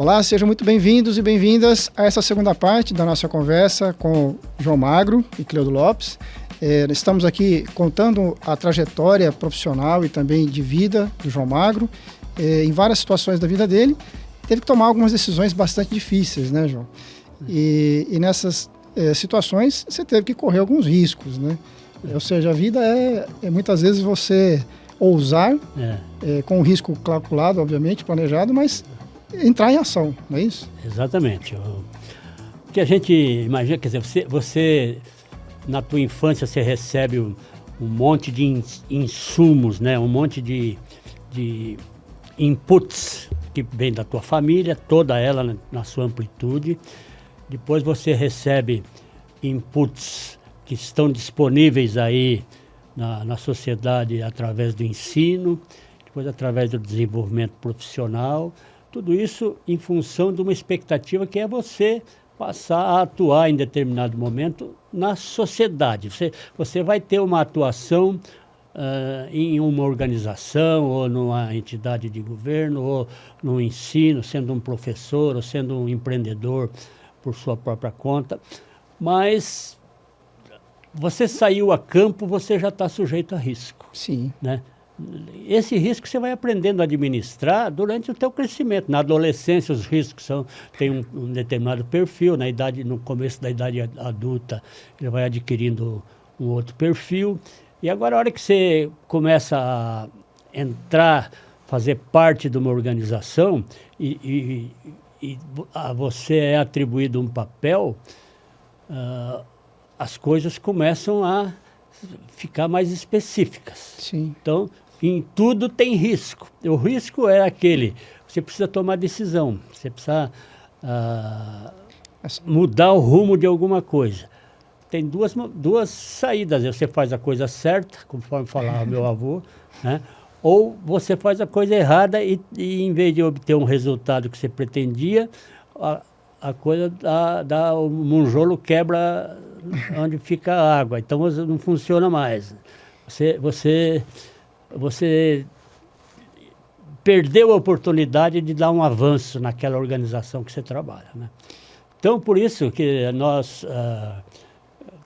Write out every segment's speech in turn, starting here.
Olá, sejam muito bem-vindos e bem-vindas a essa segunda parte da nossa conversa com João Magro e Cleudo Lopes. Estamos aqui contando a trajetória profissional e também de vida do João Magro. Em várias situações da vida dele, teve que tomar algumas decisões bastante difíceis, né, João? E nessas situações, você teve que correr alguns riscos, né? Ou seja, a vida é muitas vezes você ousar, com um risco calculado, obviamente, planejado, mas entrar em ação, não é isso? Exatamente. O que a gente imagina, quer dizer, você na tua infância, você recebe um monte de insumos, né? Um monte de inputs que vem da tua família, toda ela na sua amplitude. Depois você recebe inputs que estão disponíveis aí na sociedade através do ensino, depois através do desenvolvimento profissional. Tudo isso em função de uma expectativa que é você passar a atuar em determinado momento na sociedade. Você vai ter uma atuação em uma organização, ou numa entidade de governo, ou no ensino, sendo um professor, ou sendo um empreendedor por sua própria conta. Mas você saiu a campo, você já está sujeito a risco. Sim. Né? Esse risco você vai aprendendo a administrar durante o teu crescimento. Na adolescência, os riscos têm um determinado perfil. No começo da idade adulta, ele vai adquirindo um outro perfil. E agora, a hora que você começa a entrar, fazer parte de uma organização e a você é atribuído um papel, as coisas começam a ficar mais específicas. Sim. Então, em tudo tem risco. O risco é aquele, você precisa tomar decisão, você precisa mudar o rumo de alguma coisa. Tem duas saídas, você faz a coisa certa, conforme falava meu avô, né? Ou você faz a coisa errada e em vez de obter um resultado que você pretendia, a coisa o monjolo quebra onde fica a água, então não funciona mais. Você perdeu a oportunidade de dar um avanço naquela organização que você trabalha, né? Então, por isso que nós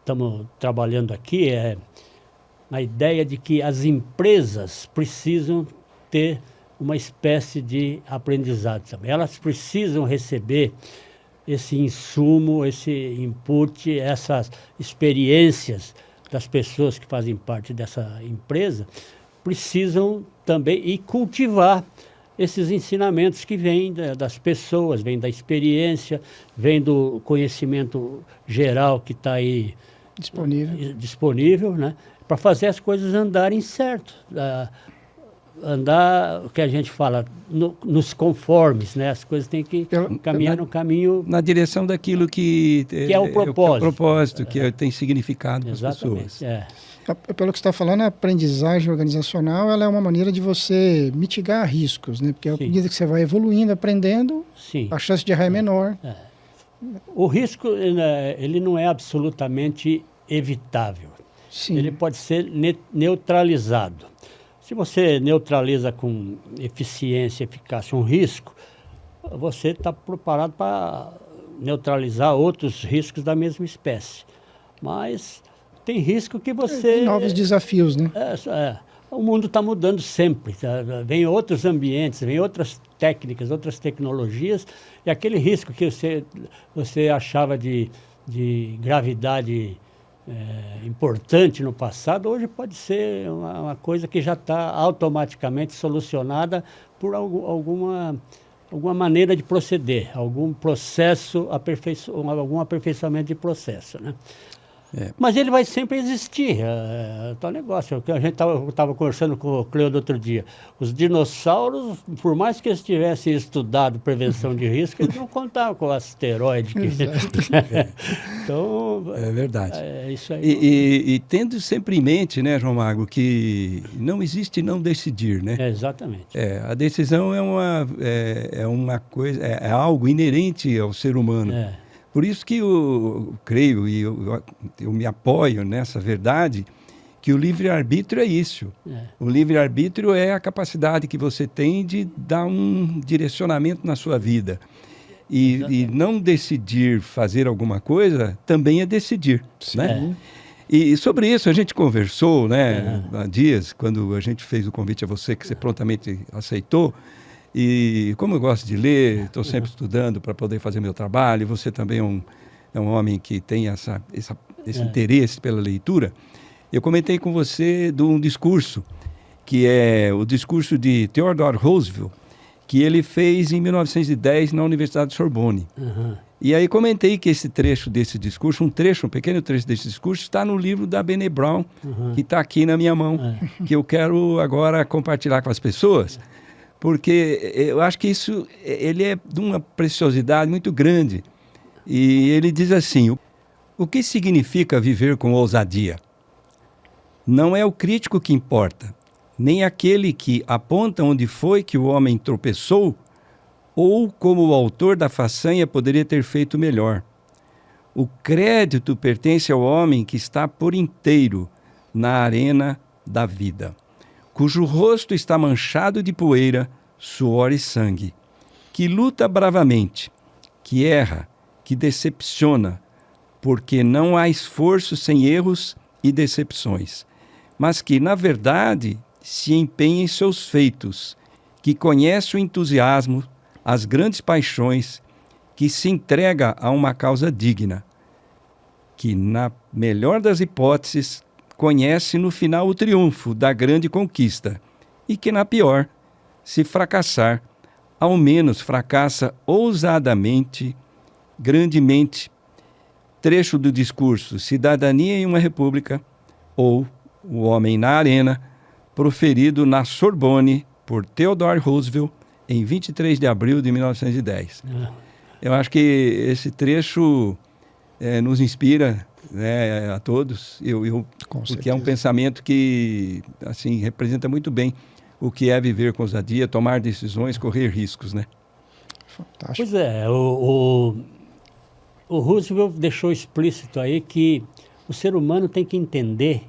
estamos trabalhando aqui na ideia de que as empresas precisam ter uma espécie de aprendizado também. Elas precisam receber esse insumo, esse input, essas experiências das pessoas que fazem parte dessa empresa, precisam também cultivar esses ensinamentos que vêm das pessoas, vêm da experiência, vêm do conhecimento geral que está aí disponível, né? Para fazer as coisas andarem certo. Andar, o que a gente fala, nos conformes, né? As coisas têm que caminhar no caminho... Na direção daquilo que é o propósito. Que tem significado para as pessoas. Pelo que você está falando, a aprendizagem organizacional ela é uma maneira de você mitigar riscos, né? Porque à medida que você vai evoluindo, aprendendo, a chance de errar é menor. O risco ele não é absolutamente evitável. Sim. Ele pode ser neutralizado. Se você neutraliza com eficiência e eficácia um risco, você está preparado para neutralizar outros riscos da mesma espécie. Mas tem risco que você... Tem novos desafios, né? O mundo está mudando sempre. Vem outros ambientes, vem outras técnicas, outras tecnologias, e aquele risco que você achava de gravidade importante no passado, hoje pode ser uma coisa que já está automaticamente solucionada por alguma maneira de proceder, algum processo, algum aperfeiçoamento de processo, né? Mas ele vai sempre existir, tal negócio. A gente estava conversando com o Cleudo outro dia. Os dinossauros, por mais que eles tivessem estudado prevenção de risco, eles não contavam com o asteroide. Então, é verdade. É isso aí. E tendo sempre em mente, né, João Magro, que não existe não decidir, né? Exatamente. A decisão é uma coisa, é algo inerente ao ser humano. Por isso que eu creio e eu me apoio nessa verdade, que o livre-arbítrio é isso. O livre-arbítrio é a capacidade que você tem de dar um direcionamento na sua vida. E não decidir fazer alguma coisa também é decidir, né? E sobre isso a gente conversou, né, há dias, quando a gente fez o convite a você, que você prontamente aceitou. E como eu gosto de ler, estou sempre estudando para poder fazer meu trabalho, você também é um homem que tem esse interesse pela leitura. Eu comentei com você de um discurso, que é o discurso de Theodore Roosevelt, que ele fez em 1910 na Universidade de Sorbonne. E aí comentei que esse trecho desse discurso, um pequeno trecho desse discurso, está no livro da Brené Brown, que está aqui na minha mão, que eu quero agora compartilhar com as pessoas, porque eu acho que ele é de uma preciosidade muito grande. E ele diz assim: o que significa viver com ousadia? Não é o crítico que importa, nem aquele que aponta onde foi que o homem tropeçou, ou como o autor da façanha poderia ter feito melhor. O crédito pertence ao homem que está por inteiro na arena da vida, cujo rosto está manchado de poeira, suor e sangue, que luta bravamente, que erra, que decepciona, porque não há esforço sem erros e decepções, mas que, na verdade, se empenha em seus feitos, que conhece o entusiasmo, as grandes paixões, que se entrega a uma causa digna, que, na melhor das hipóteses, conhece no final o triunfo da grande conquista e que, na pior, se fracassar, ao menos fracassa ousadamente, grandemente. Trecho do discurso Cidadania em uma República, ou O Homem na Arena, proferido na Sorbonne por Theodore Roosevelt em 23 de abril de 1910. Eu acho que esse trecho nos inspira, né, a todos, porque é um pensamento que assim, representa muito bem o que é viver com ousadia, tomar decisões, correr riscos, né? Fantástico. Pois é, o Roosevelt deixou explícito aí que o ser humano tem que entender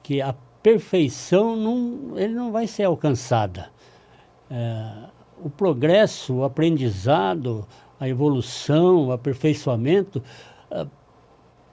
que a perfeição ele não vai ser alcançada. O progresso, o aprendizado, a evolução, o aperfeiçoamento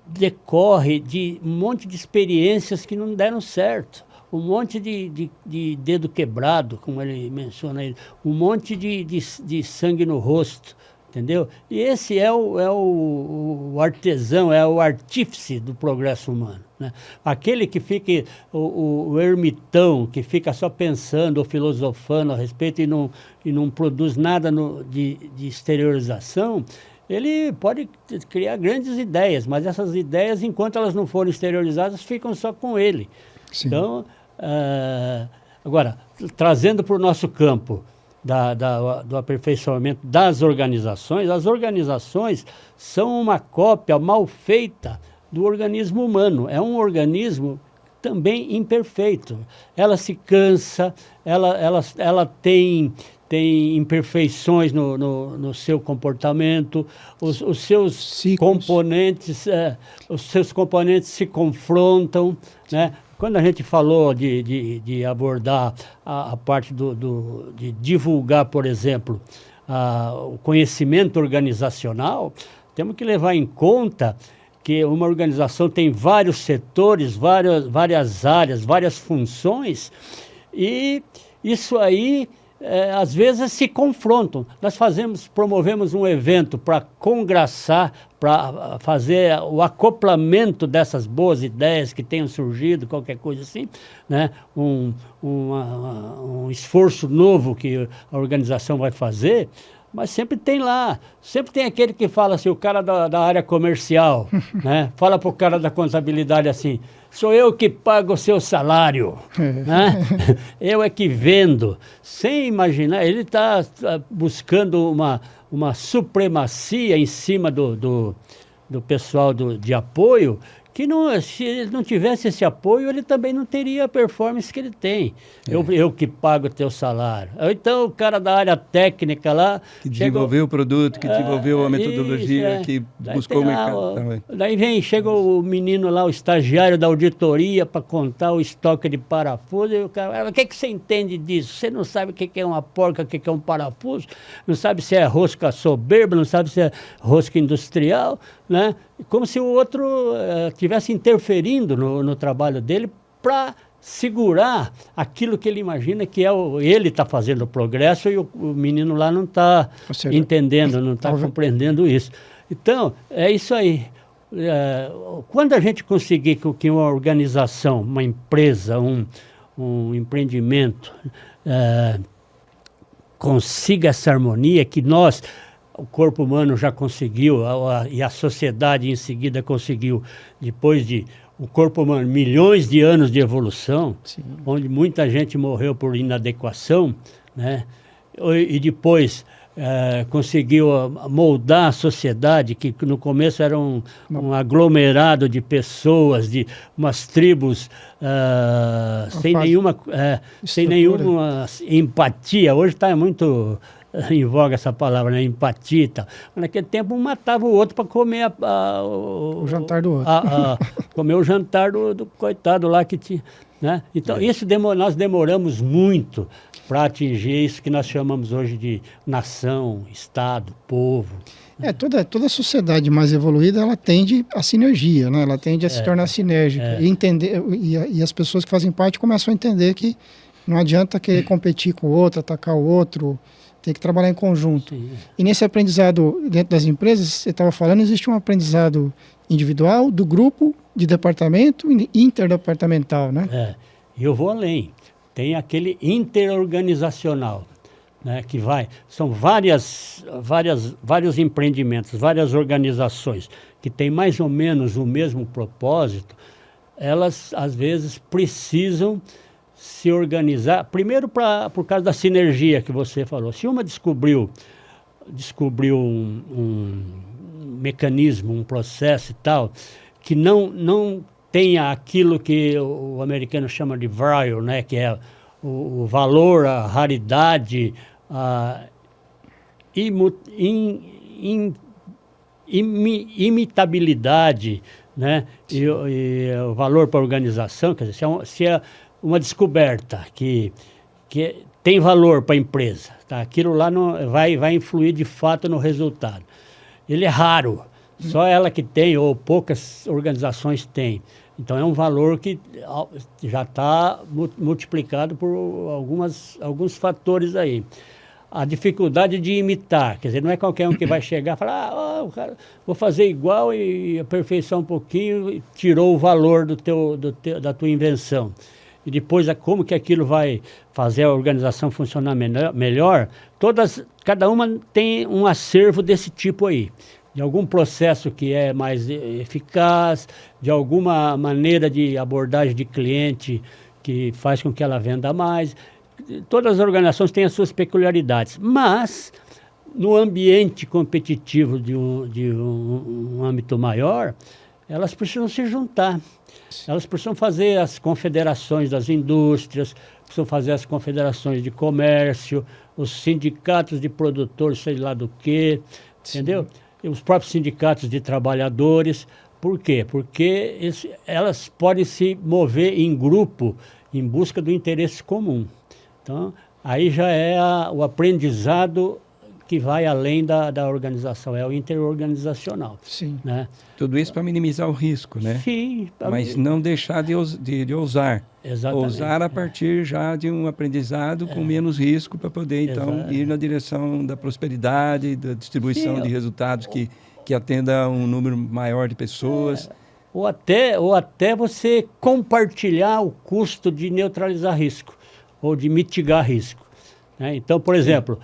decorre de um monte de experiências que não deram certo, um monte de dedo quebrado, como ele menciona aí, um monte de sangue no rosto, entendeu? E esse é o artesão, é o artífice do progresso humano, né? Aquele que fica, o ermitão, que fica só pensando ou filosofando a respeito e não produz nada de exteriorização, ele pode criar grandes ideias, mas essas ideias, enquanto elas não forem exteriorizadas, ficam só com ele. Sim. Então, agora, trazendo para o nosso campo do aperfeiçoamento das organizações, as organizações são uma cópia mal feita do organismo humano. É um organismo também imperfeito. Ela se cansa, ela tem imperfeições no seu comportamento, os seus componentes se confrontam, né? Quando a gente falou de abordar a parte de divulgar, por exemplo, o conhecimento organizacional, temos que levar em conta que uma organização tem vários setores, várias áreas, várias funções, e isso aí às vezes se confrontam. Nós promovemos um evento para congraçar, para fazer o acoplamento dessas boas ideias que tenham surgido, qualquer coisa assim, né? Um esforço novo que a organização vai fazer, mas sempre tem aquele que fala assim, o cara da área comercial, né? Fala para o cara da contabilidade assim: sou eu que pago o seu salário, né? Eu é que vendo. Sem imaginar, ele está buscando uma supremacia em cima do pessoal de apoio, que não, se ele não tivesse esse apoio, ele também não teria a performance que ele tem. Eu que pago o teu salário. Então, o cara da área técnica lá... Que desenvolveu o produto, que desenvolveu a metodologia, que buscou o mercado. Daí chega o menino lá, o estagiário da auditoria, para contar o estoque de parafuso, e o cara, o que você entende disso? Você não sabe o que é uma porca, o que é um parafuso, não sabe se é rosca soberba, não sabe se é rosca industrial, né? Como se o outro estivesse interferindo no trabalho dele para segurar aquilo que ele imagina que ele está fazendo o progresso e o menino lá não está entendendo, não está compreendendo isso. Então, é isso aí. Quando a gente conseguir que uma organização, uma empresa, um empreendimento consiga essa harmonia que o corpo humano já conseguiu, e a sociedade em seguida conseguiu, depois de o corpo humano, milhões de anos de evolução, sim, onde muita gente morreu por inadequação, né? E depois conseguiu moldar a sociedade, que no começo era um aglomerado de pessoas, de umas tribos sem nenhuma empatia. Hoje está muito em voga essa palavra, né? Empatia e tal. Mas naquele tempo um matava o outro para comer o jantar do outro. Comer o jantar do coitado lá que tinha. Né? Então, nós demoramos muito para atingir isso que nós chamamos hoje de nação, Estado, povo. Toda sociedade mais evoluída, ela tende à sinergia, né? Ela tende a se tornar sinérgica. E entender, e as pessoas que fazem parte começam a entender que não adianta querer competir com o outro, atacar o outro, tem que trabalhar em conjunto. Sim. E nesse aprendizado dentro das empresas, você estava falando, existe um aprendizado individual, do grupo, de departamento e interdepartamental, né? E eu vou além. Tem aquele interorganizacional, né, que são vários empreendimentos, várias organizações que têm mais ou menos o mesmo propósito. Elas, às vezes, precisam se organizar, primeiro por causa da sinergia que você falou. Se uma descobriu um mecanismo, um processo e tal, que não tenha aquilo que o americano chama de value, né, que é o valor, a raridade, a imitabilidade, né, e o valor para a organização. Quer dizer, se é uma descoberta que tem valor para a empresa, tá? Aquilo lá vai influir de fato no resultado. Ele é raro, só ela que tem, ou poucas organizações têm. Então é um valor que já está multiplicado por alguns fatores aí. A dificuldade de imitar, quer dizer, não é qualquer um que vai chegar e falar, cara, vou fazer igual e aperfeiçoar um pouquinho, e tirou o valor da tua invenção. E depois, como que aquilo vai fazer a organização funcionar melhor, cada uma tem um acervo desse tipo aí. De algum processo que é mais eficaz, de alguma maneira de abordagem de cliente que faz com que ela venda mais. Todas as organizações têm as suas peculiaridades, mas no ambiente competitivo de um âmbito maior, elas precisam se juntar. Elas precisam fazer as confederações das indústrias, precisam fazer as confederações de comércio, os sindicatos de produtores, sei lá do quê, entendeu? E os próprios sindicatos de trabalhadores. Por quê? Porque elas podem se mover em grupo em busca do interesse comum. Então, aí já é o aprendizado que vai além da organização, é o interorganizacional. Sim. Né? Tudo isso para minimizar o risco, né? Sim. Mas não deixar de ousar. Exatamente. Ousar a partir já de um aprendizado com menos risco para poder, então, ir na direção da prosperidade, da distribuição de resultados que atenda a um número maior de pessoas. Ou até você compartilhar o custo de neutralizar risco, ou de mitigar risco. Então, por exemplo,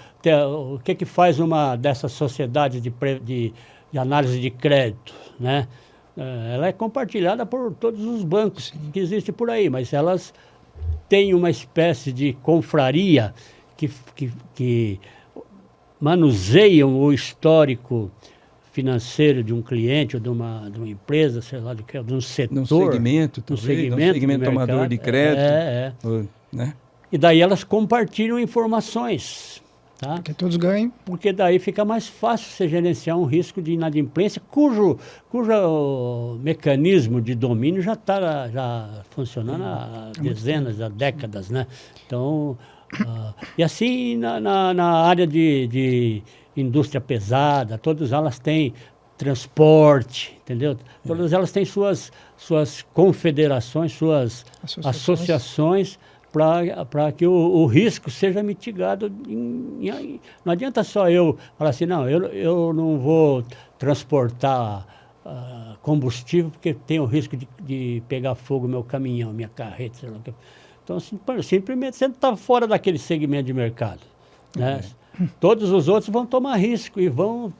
o que faz uma dessas sociedades de análise de crédito, né? Ela é compartilhada por todos os bancos que existem por aí, mas elas têm uma espécie de confraria que manuseiam o histórico financeiro de um cliente ou de uma empresa, sei lá, de um setor. Num segmento, talvez, num segmento tomador de crédito. Né? E daí elas compartilham informações. Tá? Porque todos ganham. Porque daí fica mais fácil você gerenciar um risco de inadimplência, cujo mecanismo de domínio já está funcionando há dezenas, há décadas, né? Então, e assim na área de indústria pesada, todas elas têm transporte, entendeu? Todas elas têm suas confederações, suas associações para que o risco seja mitigado. Não adianta só eu falar assim, não, eu não vou transportar combustível porque tem o risco de pegar fogo meu caminhão, minha carreta, sei lá. Então, simplesmente você está fora daquele segmento de mercado. Né? Todos os outros vão tomar risco e vão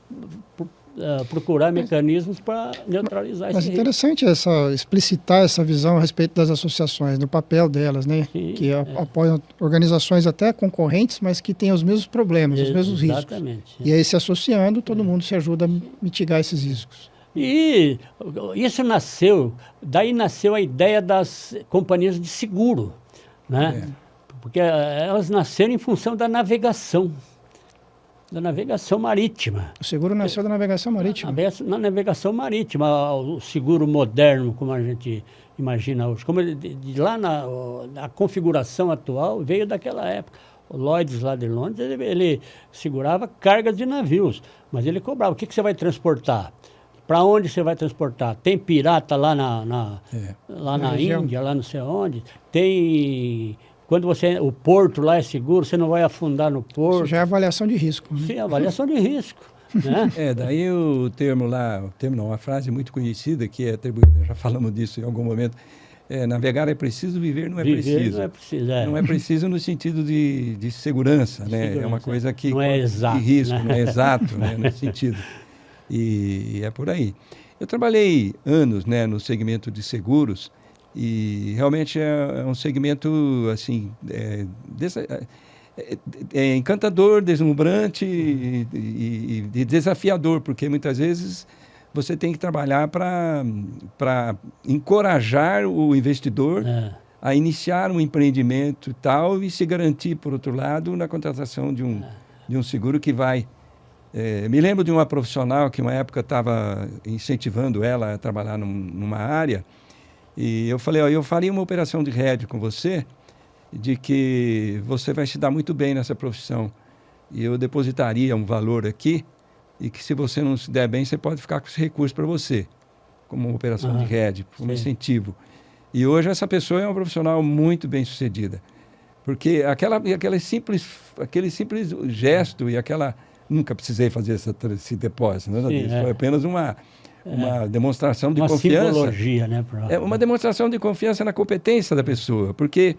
procurar mecanismos para neutralizar esse risco. Mas interessante explicitar essa visão a respeito das associações, do papel delas, né? Sim, que apoiam organizações até concorrentes, mas que têm os mesmos problemas, os mesmos riscos. Exatamente. E aí, se associando, todo mundo se ajuda a mitigar esses riscos. E isso daí nasceu a ideia das companhias de seguro, né? Porque elas nasceram em função da navegação marítima. O seguro nasceu da navegação marítima. Na navegação marítima, o seguro moderno, como a gente imagina hoje, como de lá na configuração atual, veio daquela época. O Lloyd's lá de Londres, ele segurava cargas de navios, mas ele cobrava. O que você vai transportar? Para onde você vai transportar? Tem pirata lá na Índia, lá não sei onde. Tem... Quando o porto lá é seguro, você não vai afundar no porto. Isso já é avaliação de risco. Né? Sim, avaliação de risco. Né? Daí o termo lá, uma frase muito conhecida que é atribuída, já falamos disso em algum momento, navegar é preciso, viver não é preciso. Não é preciso, Não é preciso no sentido de segurança, né? É uma coisa que... Não é exato. De risco, né? não é exato, né? Nesse sentido. E é por aí. Eu trabalhei anos, né, no segmento de seguros, e realmente é um segmento assim encantador, deslumbrante e desafiador, porque muitas vezes você tem que trabalhar para encorajar o investidor a iniciar um empreendimento e tal, e se garantir, por outro lado, na contratação de um seguro que vai... me lembro de uma profissional que uma época estava incentivando ela a trabalhar numa área. E eu falei, eu faria uma operação de hedge com você, de que você vai se dar muito bem nessa profissão. E eu depositaria um valor aqui, e que se você não se der bem, você pode ficar com esse recurso para você, como uma operação de hedge, como incentivo. E hoje essa pessoa é uma profissional muito bem sucedida. Porque aquele simples gesto e aquela... Nunca precisei fazer esse depósito, nada disso. Foi apenas uma demonstração de confiança. Uma simbologia, né? Uma demonstração de confiança na competência da pessoa, porque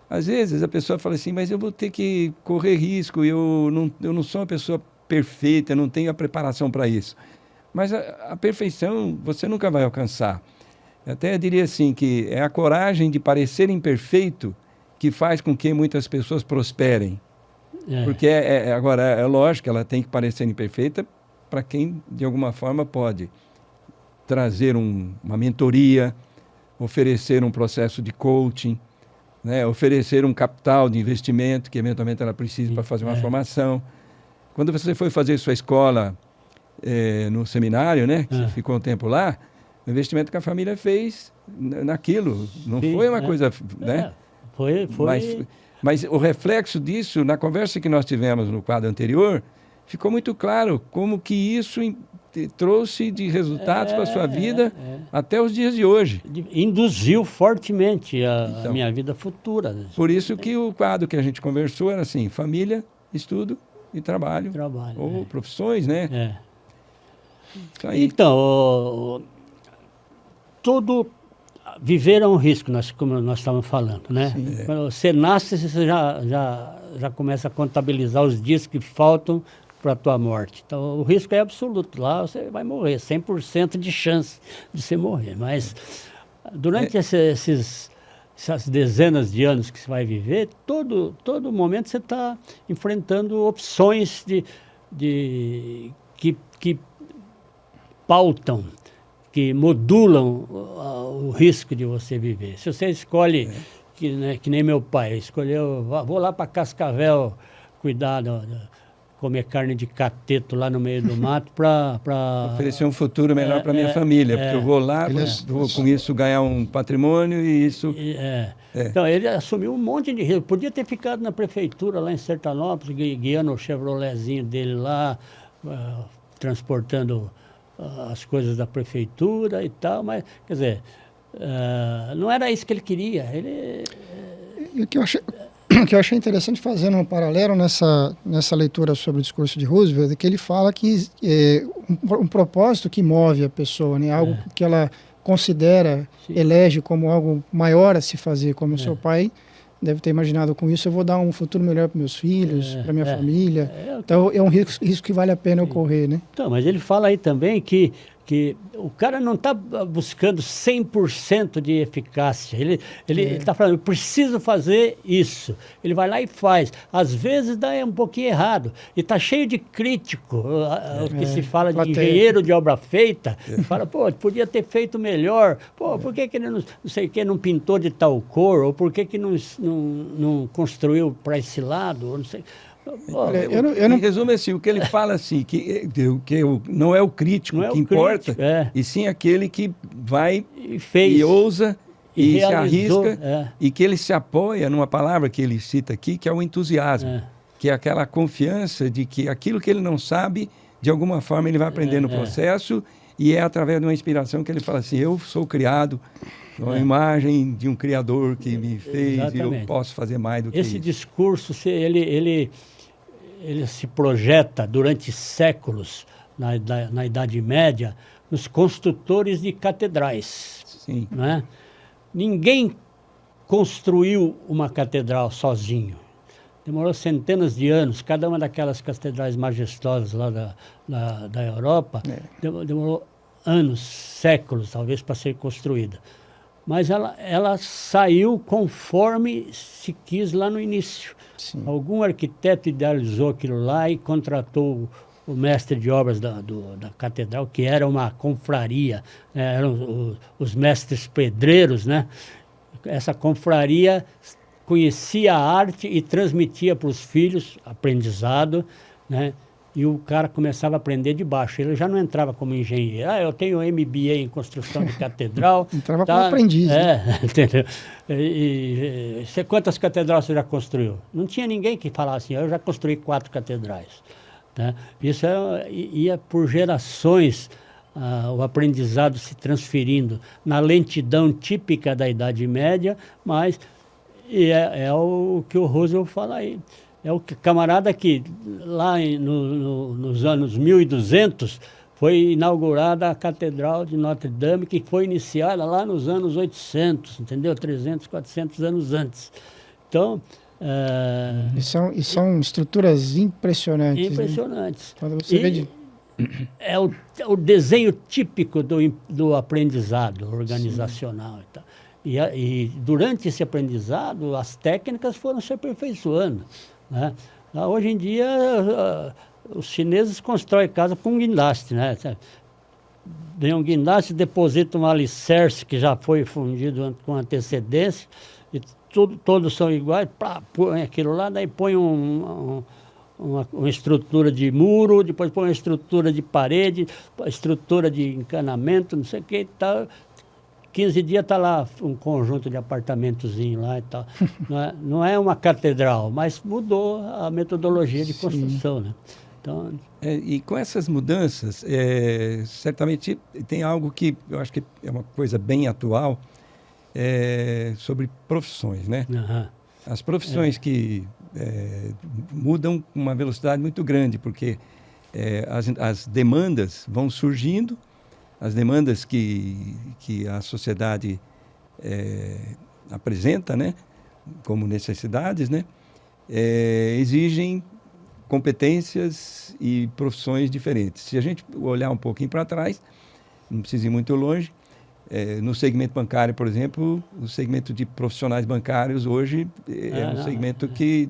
às vezes a pessoa fala assim, mas eu vou ter que correr risco, eu não sou uma pessoa perfeita, eu não tenho a preparação para isso. Mas a perfeição você nunca vai alcançar. Eu até diria assim, que é a coragem de parecer imperfeito que faz com que muitas pessoas prosperem. Porque agora, é lógico que ela tem que parecer imperfeita para quem, de alguma forma, pode trazer uma mentoria, oferecer um processo de coaching, né? Oferecer um capital de investimento que, eventualmente, ela precisa para fazer uma formação. Quando você foi fazer sua escola no seminário, né? Que você ficou um tempo lá, o investimento que a família fez naquilo. Não foi uma coisa... né? Foi... Mas o reflexo disso, na conversa que nós tivemos no quadro anterior, ficou muito claro como que isso trouxe de resultados para a sua vida até os dias de hoje. Induziu fortemente a minha vida futura. Por isso que o quadro que a gente conversou era assim, família, estudo e trabalho. Ou profissões, né? Então, viver é um risco, como nós estávamos falando, né? Quando você nasce, você já começa a contabilizar os dias que faltam para a tua morte. Então, o risco é absoluto. Lá você vai morrer, 100% de chance de você morrer. Mas durante essas dezenas de anos que você vai viver, todo momento você está enfrentando opções que pautam, que modulam o risco de você viver. Se você escolhe, que nem meu pai, escolheu, vou lá para Cascavel cuidar, comer carne de cateto lá no meio do mato para... Oferecer um futuro melhor para minha família, porque eu vou lá, vou com isso ganhar um patrimônio e isso... Então, ele assumiu um monte de risco. Podia ter ficado na prefeitura, lá em Sertanópolis, guiando o Chevroletzinho dele lá, transportando as coisas da prefeitura e tal, mas, quer dizer, não era isso que ele queria. E o que eu achei interessante, fazendo um paralelo nessa leitura sobre o discurso de Roosevelt, é que ele fala que um propósito que move a pessoa, né? Algo que ela considera, elege como algo maior a se fazer, como o seu pai deve ter imaginado. Com isso eu vou dar um futuro melhor para meus filhos, para minha família. Então é um risco que vale a pena eu correr, né? Então, mas ele fala aí também que o cara não está buscando 100% de eficácia. Ele está falando, eu preciso fazer isso. Ele vai lá e faz. Às vezes dá um pouquinho errado. E está cheio de crítico. O que se fala de engenheiro de obra feita. Fala, pô, podia ter feito melhor. Pô, por que ele não sei o que, não pintou de tal cor? Ou por que não construiu para esse lado? Ou não sei... Em resumo, assim, o que ele fala assim, que não é o crítico que importa, e sim aquele que vai e ousa e se arrisca, e que ele se apoia numa palavra que ele cita aqui, que é o entusiasmo, que é aquela confiança de que aquilo que ele não sabe, de alguma forma ele vai aprender no processo, e é através de uma inspiração que ele fala assim, eu sou criado uma imagem de um criador que me fez, exatamente, e eu posso fazer mais do que isso. Esse discurso, ele se projeta durante séculos, na Idade Média, nos construtores de catedrais. Sim. Né? Ninguém construiu uma catedral sozinho. Demorou centenas de anos. Cada uma daquelas catedrais majestosas lá da Europa demorou anos, séculos, talvez, para ser construída. Mas ela saiu conforme se quis lá no início. Sim. Algum arquiteto idealizou aquilo lá e contratou o mestre de obras da catedral, que era uma confraria, eram os mestres pedreiros, né? Essa confraria conhecia a arte e transmitia para os filhos aprendizado, né? E o cara começava a aprender de baixo. Ele já não entrava como engenheiro. Eu tenho MBA em construção de catedral. Entrava como aprendiz. Entendeu? Quantas catedrais você já construiu? Não tinha ninguém que falasse assim, eu já construí 4 catedrais. Né? Isso ia por gerações, o aprendizado se transferindo na lentidão típica da Idade Média, mas é o que o Roosevelt fala aí. É o camarada que, lá nos anos 1200, foi inaugurada a Catedral de Notre Dame, que foi iniciada lá nos anos 800, entendeu? 300, 400 anos antes. Então... E são estruturas impressionantes. Impressionantes. Né? Quando você vê é o desenho típico do aprendizado organizacional. Sim. E tal. E durante esse aprendizado, as técnicas foram se aperfeiçoando. Né? Hoje em dia, os chineses constroem casa com um guindaste, né? Vem um guindaste, deposita um alicerce que já foi fundido com antecedência, e todos são iguais, põe aquilo lá, daí põe uma estrutura de muro, depois põe uma estrutura de parede, estrutura de encanamento, não sei o que e tal. 15 dias está lá um conjunto de apartamentozinho lá e tal. Não é uma catedral, mas mudou a metodologia de construção, né? Então... e com essas mudanças, certamente tem algo que eu acho que é uma coisa bem atual, sobre profissões, né? Uhum. As profissões que mudam com uma velocidade muito grande, porque as demandas vão surgindo, as demandas que a sociedade apresenta, né, como necessidades, né, exigem competências e profissões diferentes. Se a gente olhar um pouquinho para trás, não precisa ir muito longe, no segmento bancário, por exemplo, o segmento de profissionais bancários hoje é um segmento que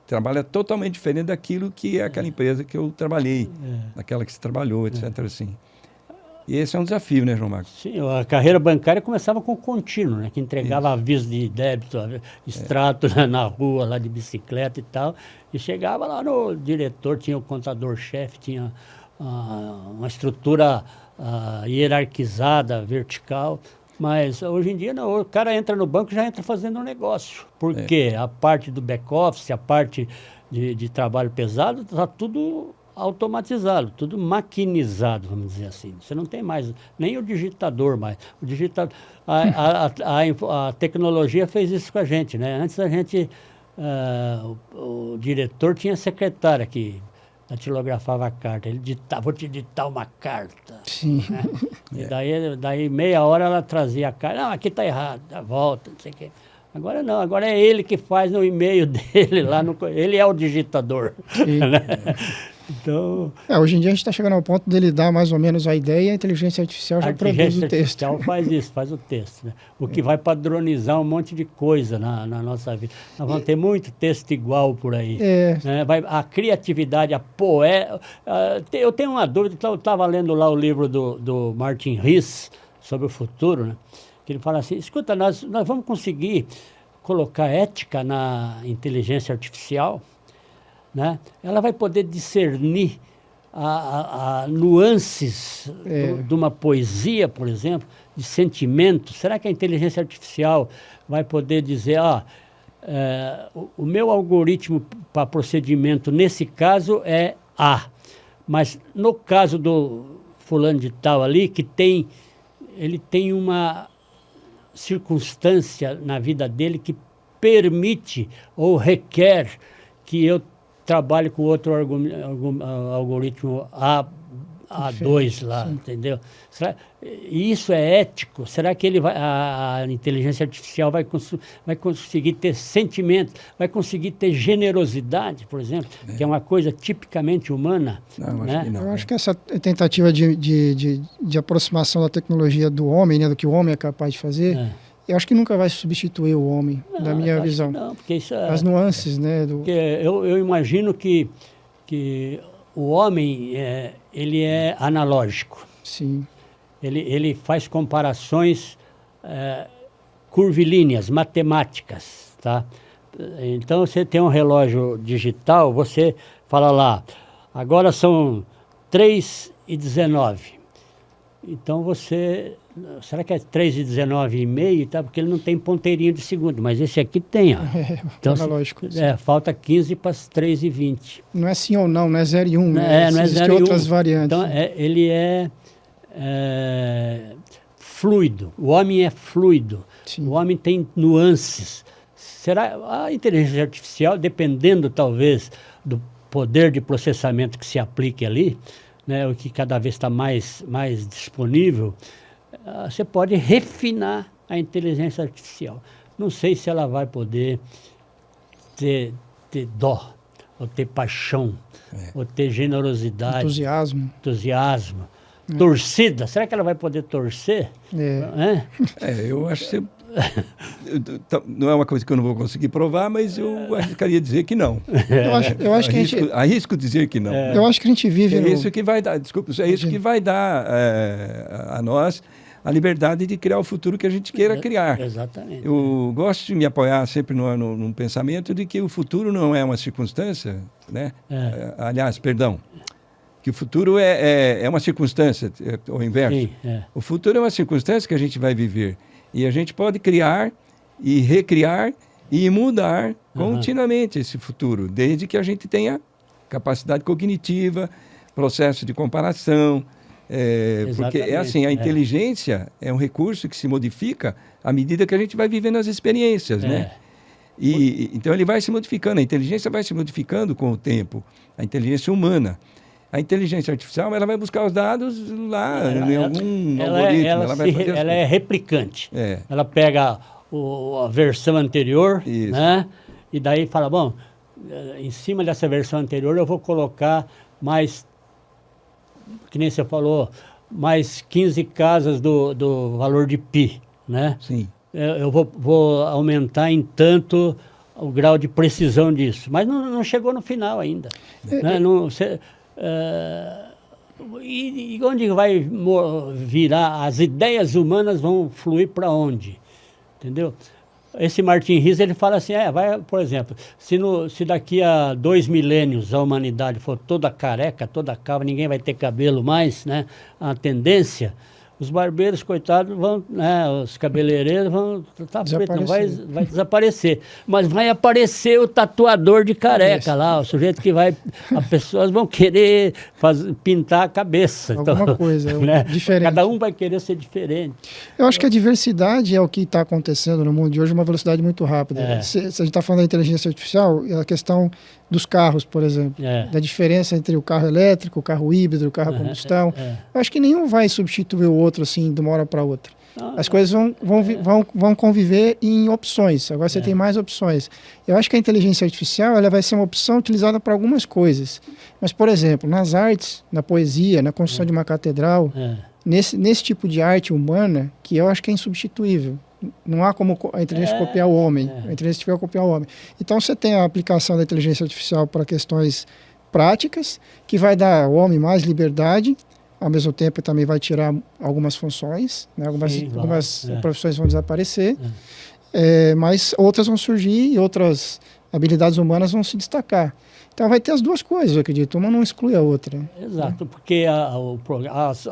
trabalha totalmente diferente daquilo que é aquela empresa que eu trabalhei, daquela que se trabalhou, etc. Assim. E esse é um desafio, né, João Marcos? Sim, a carreira bancária começava com o contínuo, né? Que entregava aviso de débito, extrato na rua, lá de bicicleta e tal. E chegava lá no diretor, tinha o contador-chefe, tinha uma estrutura hierarquizada, vertical. Mas hoje em dia não, o cara entra no banco e já entra fazendo um negócio. Por quê? A parte do back-office, a parte de trabalho pesado, está tudo automatizado, tudo maquinizado, vamos dizer assim. Você não tem mais nem o digitador mais. O digitador, a tecnologia fez isso com a gente, né? Antes a gente, o diretor tinha secretária que datilografava a carta. Ele ditava, vou te ditar uma carta. Sim. Né? E daí meia hora ela trazia a carta. Não, aqui está errado, dá volta, não sei o quê. Agora não, agora é ele que faz no e-mail dele lá, ele é o digitador. Né? Então, hoje em dia a gente está chegando ao ponto dele dar mais ou menos a ideia e a inteligência artificial já produz o texto. A inteligência artificial faz isso, faz o texto. Né? O que vai padronizar um monte de coisa na nossa vida. Nós vamos ter muito texto igual por aí. Né? A criatividade, a poesia... eu tenho uma dúvida, eu estava lendo lá o livro do Martin Rees sobre o futuro, né? Que ele fala assim, escuta, nós vamos conseguir colocar ética na inteligência artificial, né? Ela vai poder discernir nuances de uma poesia, por exemplo, de sentimento. Será que a inteligência artificial vai poder dizer, o meu algoritmo para procedimento nesse caso é A, mas no caso do fulano de tal ali, ele tem uma circunstância na vida dele que permite ou requer que eu trabalhe com outro algoritmo A2 lá, entendeu? Isso é ético? Será que a inteligência artificial vai conseguir ter sentimentos, vai conseguir ter generosidade, por exemplo, que é uma coisa tipicamente humana? Não, né? acho que não. Eu acho que essa tentativa de aproximação da tecnologia do homem, né, do que o homem é capaz de fazer, eu acho que nunca vai substituir o homem, na minha visão. Não, porque isso as nuances, né? Porque eu imagino que o homem, ele é analógico. Sim. Ele faz comparações curvilíneas, matemáticas, tá? Então, você tem um relógio digital, você fala lá, agora são 3h19. Então, será que é 3h19,5? Tá? Porque ele não tem ponteirinho de segundo, mas esse aqui tem. Ó. Então, analógico. Falta 15 para as 3h20. Não é sim ou não, não é 0 e 1. Né? Não é 0 e 1. Outras variantes. Então, ele é fluido. O homem é fluido. Sim. O homem tem nuances. Será a inteligência artificial, dependendo talvez do poder de processamento que se aplique ali, né, o que cada vez está mais disponível, você pode refinar a inteligência artificial. Não sei se ela vai poder ter dó, ou ter paixão, ou ter generosidade. Entusiasmo. Torcida. Será que ela vai poder torcer? Eu acho que não é uma coisa que eu não vou conseguir provar, mas eu arriscaria dizer que não. Eu acho que arrisco dizer que não. Eu acho que a gente vive... isso que vai dar, isso que vai dar a nós a liberdade de criar o futuro que a gente queira criar. Exatamente. Eu gosto de me apoiar sempre num pensamento de que o futuro não é uma circunstância, né? Aliás, perdão, que o futuro é uma circunstância, ou inverso. Sim, O futuro é uma circunstância que a gente vai viver. E a gente pode criar e recriar e mudar continuamente esse futuro, desde que a gente tenha capacidade cognitiva, processo de comparação. Porque é assim, a inteligência é um recurso que se modifica à medida que a gente vai vivendo as experiências, né? Então ele vai se modificando, a inteligência vai se modificando com o tempo, a inteligência humana. A inteligência artificial, ela vai buscar os dados lá em algum algoritmo. Ela é replicante. Ela pega a versão anterior, né? E daí fala, bom, em cima dessa versão anterior eu vou colocar mais, que nem você falou, mais 15 casas do valor de π, né? Sim. Eu vou aumentar em tanto o grau de precisão disso. Mas não chegou no final ainda. Né? E onde vai virar? As ideias humanas vão fluir para onde? Entendeu? Esse Martin Rees, ele fala assim, vai, por exemplo, se daqui a 2 milênios a humanidade for toda careca, toda calva, ninguém vai ter cabelo mais, né? A tendência, os barbeiros, coitados, vão, né? Os cabeleireiros vão preto, não vai desaparecer. Mas vai aparecer o tatuador de careca lá, o sujeito que vai... As pessoas vão querer pintar a cabeça. Alguma então, coisa, né? Diferente. Cada um vai querer ser diferente. Eu acho que a diversidade é o que está acontecendo no mundo de hoje, uma velocidade muito rápida. Se a gente está falando da inteligência artificial, a questão dos carros, por exemplo, da diferença entre o carro elétrico, o carro híbrido, o carro a combustão. Eu acho que nenhum vai substituir o outro assim de uma hora para outra. As coisas vão conviver em opções. Agora você tem mais opções. Eu acho que a inteligência artificial ela vai ser uma opção utilizada para algumas coisas. Mas, por exemplo, nas artes, na poesia, na construção de uma catedral, nesse tipo de arte humana, que eu acho que é insubstituível. Não há como a inteligência copiar o homem. A inteligência artificial copiar o homem. Então, você tem a aplicação da inteligência artificial para questões práticas, que vai dar ao homem mais liberdade, ao mesmo tempo também vai tirar algumas funções, né? Algumas profissões vão desaparecer, mas outras vão surgir e outras habilidades humanas vão se destacar. Então vai ter as duas coisas, eu acredito, uma não exclui a outra. Exato, porque nós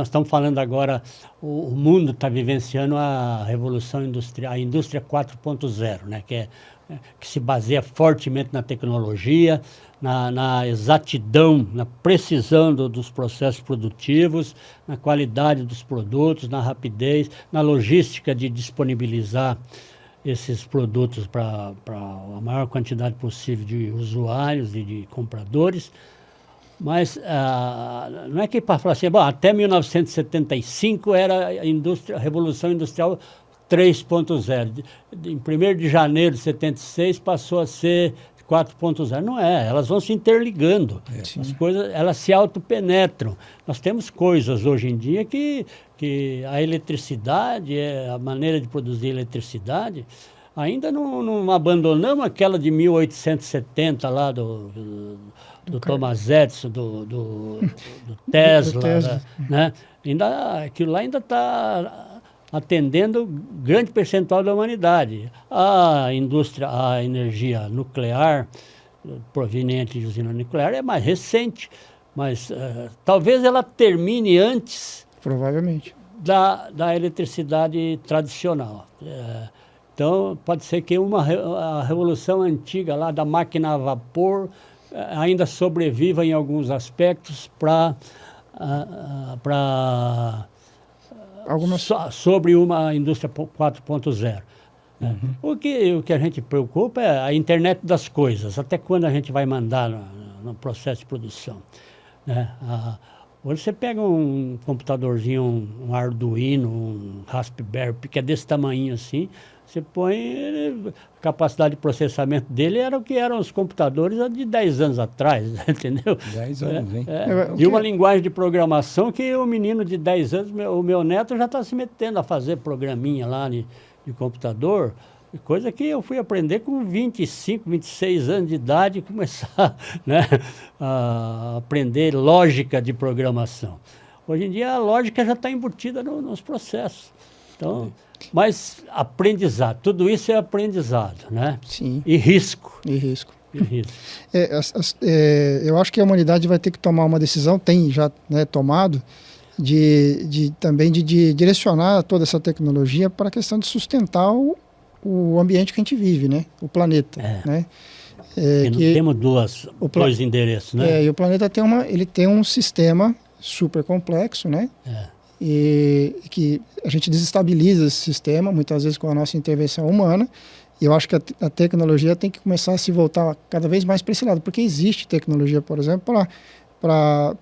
estamos falando agora, o mundo está vivenciando a revolução industrial, a indústria 4.0, né? Que se baseia fortemente na tecnologia, na exatidão, na precisão dos processos produtivos, na qualidade dos produtos, na rapidez, na logística de disponibilizar esses produtos para a maior quantidade possível de usuários e de compradores. Mas não é que para falar assim, até 1975 era a Revolução Industrial 3.0. Em 1º de janeiro de 76 passou a ser 4.0. Não é, elas vão se interligando. As coisas, elas se autopenetram. Nós temos coisas hoje em dia que a eletricidade, a maneira de produzir eletricidade, ainda não abandonamos aquela de 1870 lá do Thomas Edison, do Tesla, né? Aquilo lá ainda está atendendo grande percentual da humanidade. A energia nuclear, proveniente de usina nuclear, é mais recente, mas talvez ela termine antes... Provavelmente. Da eletricidade tradicional. Então, pode ser que a revolução antiga lá da máquina a vapor ainda sobreviva em alguns aspectos sobre uma indústria 4.0. O que a gente preocupa é a internet das coisas, até quando a gente vai mandar no processo de produção. Né? Hoje você pega um computadorzinho, um Arduino, um Raspberry, que é desse tamanho assim, você põe, a capacidade de processamento dele era o que eram os computadores de 10 anos atrás, entendeu? 10 anos, hein? E uma linguagem de programação que o menino de 10 anos, o meu neto, já está se metendo a fazer programinha lá de computador, coisa que eu fui aprender com 25, 26 anos de idade e começar, né, a aprender lógica de programação. Hoje em dia a lógica já está embutida nos processos. Então, mas aprendizado, tudo isso é aprendizado, né? Sim. E risco. E risco. Eu acho que a humanidade vai ter que tomar uma decisão, tem já, né, tomado, também de direcionar toda essa tecnologia para a questão de sustentar o ambiente que a gente vive, né? O planeta, né? Temos dois endereços, né? E o planeta tem um sistema super complexo, né? E que a gente desestabiliza esse sistema, muitas vezes com a nossa intervenção humana. E eu acho que a tecnologia tem que começar a se voltar cada vez mais para esse lado, porque existe tecnologia, por exemplo, para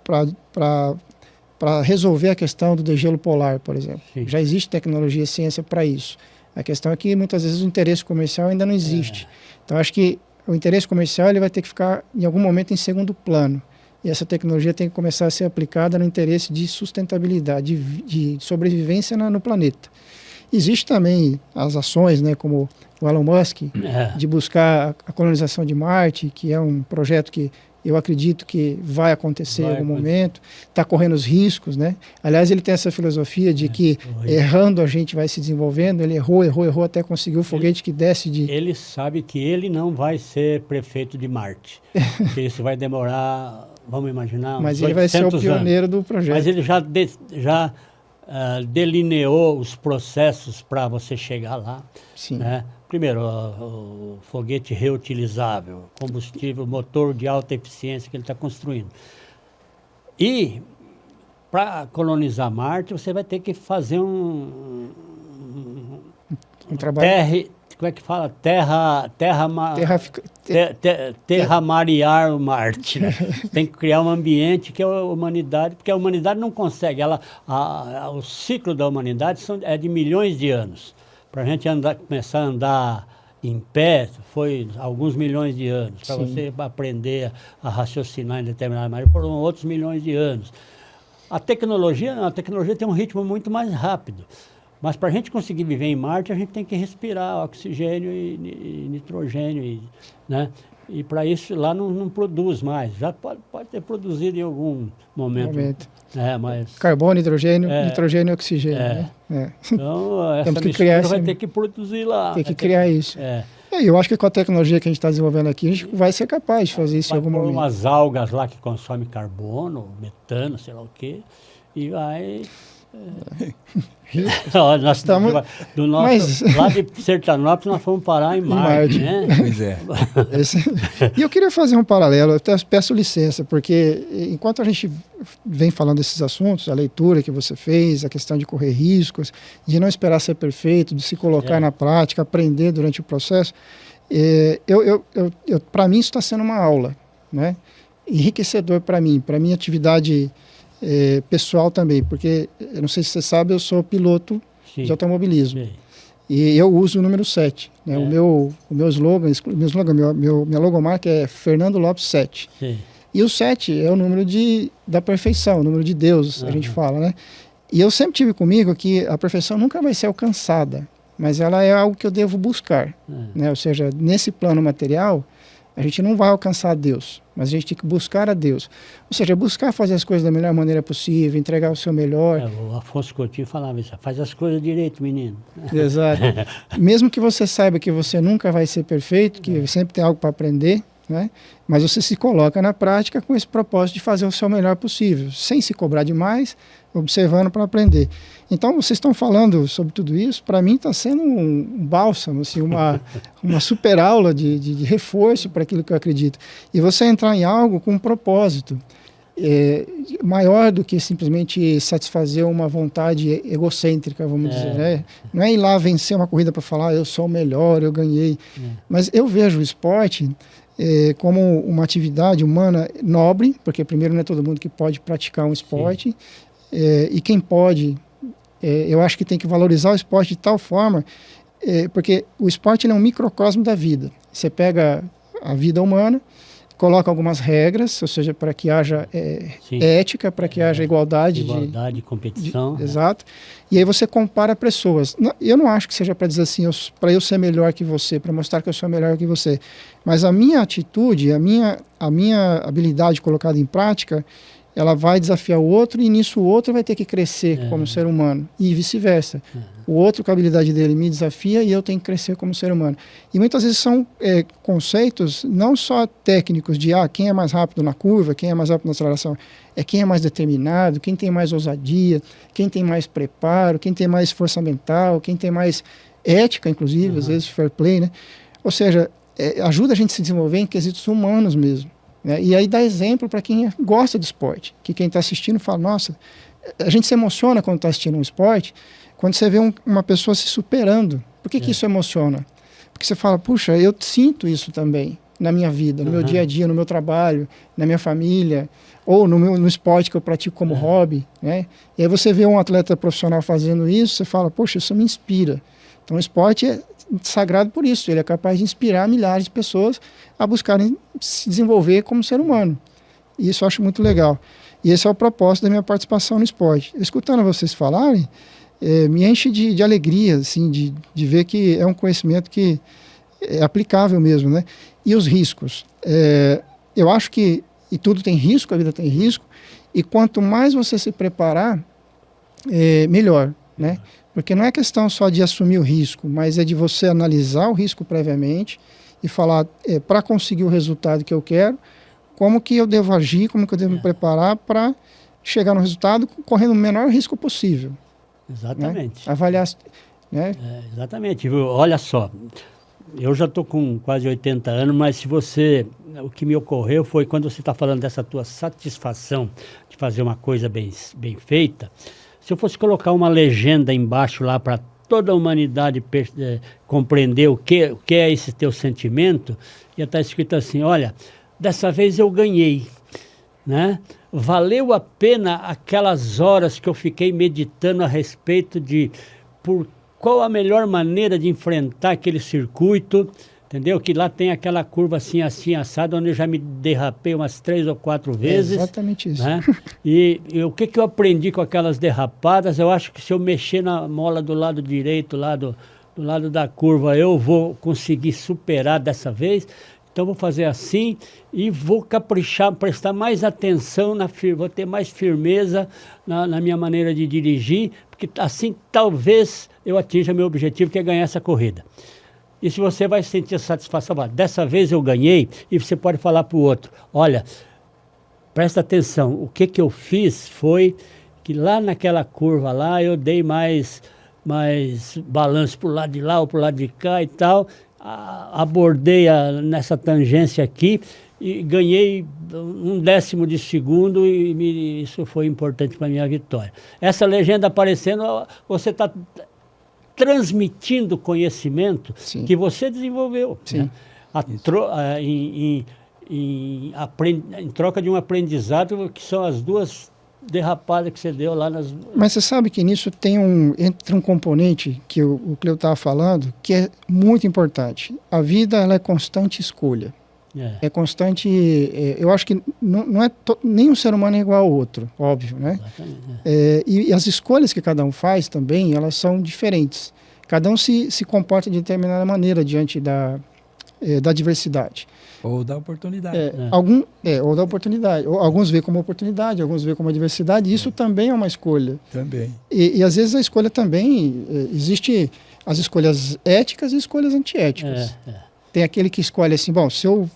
resolver a questão do degelo polar, por exemplo. Sim. Já existe tecnologia e ciência para isso. A questão é que muitas vezes o interesse comercial ainda não existe. Então acho que o interesse comercial ele vai ter que ficar em algum momento em segundo plano. E essa tecnologia tem que começar a ser aplicada no interesse de sustentabilidade, de sobrevivência no planeta. Existe também as ações, né, como o Elon Musk, de buscar a colonização de Marte, que é um projeto que eu acredito que vai acontecer em algum momento, está correndo os riscos, né? Aliás, ele tem essa filosofia de que errando a gente vai se desenvolvendo, ele errou até conseguir o foguete que desce de... Ele sabe que ele não vai ser prefeito de Marte, porque isso vai demorar, vamos imaginar, uns Mas ele vai ser o pioneiro anos. do projeto. Mas ele já delineou os processos para você chegar lá. Sim. Né? Primeiro, o foguete reutilizável, combustível, motor de alta eficiência que ele está construindo. E, para colonizar Marte, você vai ter que fazer um trabalho... Como é que fala? Terramariar o Marte. Né? Tem que criar um ambiente que a humanidade... Porque a humanidade não consegue. O ciclo da humanidade é de milhões de anos. Para a gente começar a andar em pé, foi alguns milhões de anos. Para você aprender a raciocinar em determinada maneira, foram outros milhões de anos. A tecnologia tem um ritmo muito mais rápido. Mas para a gente conseguir viver em Marte, a gente tem que respirar oxigênio e nitrogênio. Né? E para isso lá não produz mais. Já pode ter produzido em algum momento. Mas carbono, nitrogênio e oxigênio. Né? Então, essa temos que criar vai ter que produzir lá. Tem que criar isso. Eu acho que com a tecnologia que a gente está desenvolvendo aqui, a gente vai ser capaz de fazer isso em algum momento. Umas algas lá que consomem carbono, metano, sei lá o quê, e vai... Nós estamos lá de Sertanópolis nós fomos parar em Marte, né? Pois é. E eu queria fazer um paralelo, eu até peço licença, porque enquanto a gente vem falando desses assuntos, a leitura que você fez, a questão de correr riscos, de não esperar ser perfeito, de se colocar na prática, aprender durante o processo, para mim isso está sendo uma aula, né? Enriquecedor para minha atividade pessoal também, porque, eu não sei se você sabe, eu sou piloto de automobilismo. E eu uso o número 7. Né? O meu slogan, minha logomarca é Fernando Lopes 7. Sim. E o 7 é o número da perfeição, o número de Deus, a gente fala, né? E eu sempre tive comigo que a perfeição nunca vai ser alcançada, mas ela é algo que eu devo buscar. Né? Ou seja, nesse plano material, a gente não vai alcançar Deus, mas a gente tem que buscar a Deus. Ou seja, buscar fazer as coisas da melhor maneira possível, entregar o seu melhor. O Afonso Coutinho falava isso, faz as coisas direito, menino. Exato. Mesmo que você saiba que você nunca vai ser perfeito, que sempre tem algo para aprender, né? Mas você se coloca na prática com esse propósito de fazer o seu melhor possível, sem se cobrar demais, observando para aprender. Então, vocês estão falando sobre tudo isso, para mim está sendo um bálsamo, assim, uma super aula de reforço para aquilo que eu acredito. E você entrar em algo com um propósito maior do que simplesmente satisfazer uma vontade egocêntrica, vamos dizer. Né? Não é ir lá vencer uma corrida para falar, eu sou o melhor, eu ganhei. Mas eu vejo o esporte como uma atividade humana nobre, porque primeiro não é todo mundo que pode praticar um esporte, e quem pode, eu acho que tem que valorizar o esporte de tal forma, porque o esporte ele é um microcosmo da vida. Você pega a vida humana, coloca algumas regras, ou seja, para que haja ética, para que haja igualdade de competição. Exato. E aí você compara pessoas. Eu não acho que seja para dizer assim, para eu ser melhor que você, para mostrar que eu sou melhor que você. Mas a minha atitude, a minha habilidade colocada em prática, ela vai desafiar o outro e nisso o outro vai ter que crescer como ser humano e vice-versa. O outro com a habilidade dele me desafia e eu tenho que crescer como ser humano. E muitas vezes são conceitos não só técnicos de quem é mais rápido na curva, quem é mais rápido na aceleração, é quem é mais determinado, quem tem mais ousadia, quem tem mais preparo, quem tem mais força mental, quem tem mais ética, inclusive, às vezes fair play, né? Ou seja, ajuda a gente a se desenvolver em quesitos humanos mesmo. Né? E aí dá exemplo para quem gosta de esporte, que quem está assistindo fala, nossa, a gente se emociona quando está assistindo um esporte, quando você vê uma pessoa se superando. Por que isso emociona? Porque você fala, puxa, eu sinto isso também na minha vida, no meu dia a dia, no meu trabalho, na minha família, ou no esporte que eu pratico como hobby. Né? E aí você vê um atleta profissional fazendo isso, você fala, poxa, isso me inspira. Então o esporte é sagrado por isso, ele é capaz de inspirar milhares de pessoas a buscarem se desenvolver como ser humano. E isso eu acho muito legal. E esse é o propósito da minha participação no esporte. Escutando vocês falarem, me enche de alegria, assim, de ver que é um conhecimento que é aplicável mesmo, né? E os riscos. Eu acho que e tudo tem risco, a vida tem risco, e quanto mais você se preparar, melhor, né? Porque não é questão só de assumir o risco, mas é de você analisar o risco previamente e falar, para conseguir o resultado que eu quero, como que eu devo agir, como que eu devo me preparar para chegar no resultado correndo o menor risco possível. Exatamente. Né? Avaliar, né? Exatamente. Olha só, eu já estou com quase 80 anos, mas o que me ocorreu foi quando você está falando dessa tua satisfação de fazer uma coisa bem feita, se eu fosse colocar uma legenda embaixo lá para toda a humanidade compreender o que é esse teu sentimento, ia estar escrito assim, olha, dessa vez eu ganhei, né? Valeu a pena aquelas horas que eu fiquei meditando a respeito de qual a melhor maneira de enfrentar aquele circuito, entendeu? Que lá tem aquela curva assim, assada, onde eu já me derrapei umas 3 ou 4 vezes. Exatamente isso. Né? E o que eu aprendi com aquelas derrapadas, eu acho que se eu mexer na mola do lado direito, do lado da curva, eu vou conseguir superar dessa vez. Então vou fazer assim e vou caprichar, prestar mais atenção, vou ter mais firmeza na minha maneira de dirigir, porque assim talvez eu atinja meu objetivo, que é ganhar essa corrida. E se você vai sentir satisfação, dessa vez eu ganhei, e você pode falar para o outro, olha, presta atenção, o que eu fiz foi que lá naquela curva lá eu dei mais balanço para o lado de lá ou para o lado de cá e tal, abordei nessa tangência aqui e ganhei 1/10 de segundo e isso foi importante para a minha vitória. Essa legenda aparecendo, você está transmitindo conhecimento Sim. que você desenvolveu. Sim. Né? Em troca de um aprendizado que são as 2 derrapadas que você deu lá nas... Mas você sabe que nisso entra um componente que o Cleo estava falando, que é muito importante. A vida, ela é constante escolha. É constante... eu acho que não é nenhum ser humano é igual ao outro, óbvio, né? E as escolhas que cada um faz também, elas são diferentes. Cada um se comporta de determinada maneira diante da diversidade. Ou da oportunidade. Ou da oportunidade. Alguns veem como oportunidade, alguns veem como adversidade. Isso também é uma escolha. Também. E às vezes a escolha também... existe as escolhas éticas e escolhas antiéticas. Tem aquele que escolhe assim, bom, se eu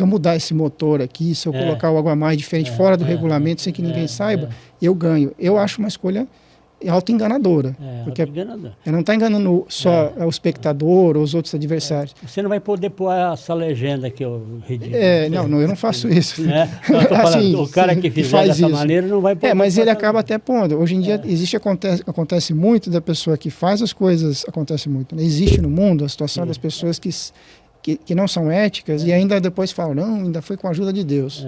mudar esse motor aqui, se eu colocar algo a mais diferente fora do regulamento, sem que ninguém saiba, eu ganho. Eu acho uma escolha auto-enganadora. Porque não está enganando só o espectador ou os outros adversários. Você não vai poder pôr essa legenda que eu redigi. Não, eu não faço isso. Assim, o cara que fizer dessa maneira não vai poder. Mas ele acaba até pondo. Hoje em dia acontece muito da pessoa que faz as coisas, acontece muito. Né? Existe no mundo a situação das pessoas que não são éticas e ainda depois falam, não, ainda foi com a ajuda de Deus.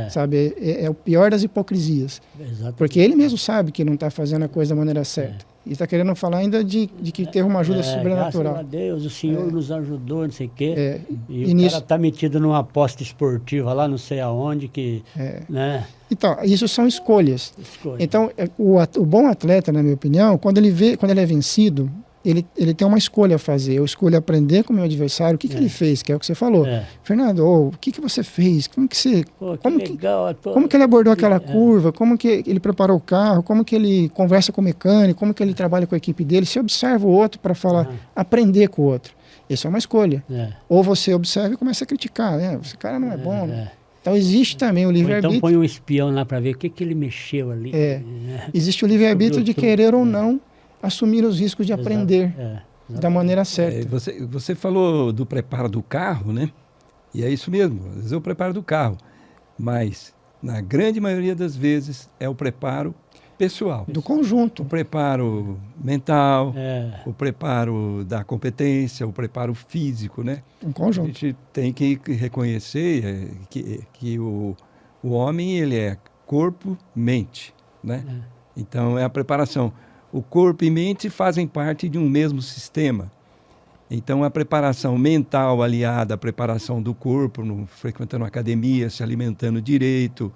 Sabe? É o pior das hipocrisias. Exatamente. Porque ele mesmo sabe que não está fazendo a coisa da maneira certa. E está querendo falar ainda de que teve uma ajuda sobrenatural. Graças a Deus, o Senhor nos ajudou, não sei o quê. E o nisso... cara está metido numa aposta esportiva lá, não sei aonde, né? Então, isso são escolhas. Então, o bom atleta, na minha opinião, quando ele é vencido, ele tem uma escolha a fazer. Eu escolho aprender com o meu adversário. O que ele fez, que é o que você falou. Fernando, o que você fez? Como que ele abordou aquela curva? Como que ele preparou o carro? Como que ele conversa com o mecânico? Como que ele trabalha com a equipe dele? Você observa o outro para falar, aprender com o outro. Isso é uma escolha. Ou você observa e começa a criticar. Esse cara não é bom. Né? Então existe também o livre-arbítrio. Então põe um espião lá para ver o que ele mexeu ali. Existe o livre-arbítrio de querer ou não assumir os riscos de aprender da maneira certa. Você falou do preparo do carro, né? E é isso mesmo, às vezes é o preparo do carro. Mas, na grande maioria das vezes, é o preparo pessoal. Do conjunto. O preparo mental, o preparo da competência, o preparo físico, né? Um conjunto. A gente tem que reconhecer que o homem, ele é corpo, mente, né? Então, é a preparação. O corpo e mente fazem parte de um mesmo sistema. Então, a preparação mental aliada à preparação do corpo, frequentando academia, se alimentando direito,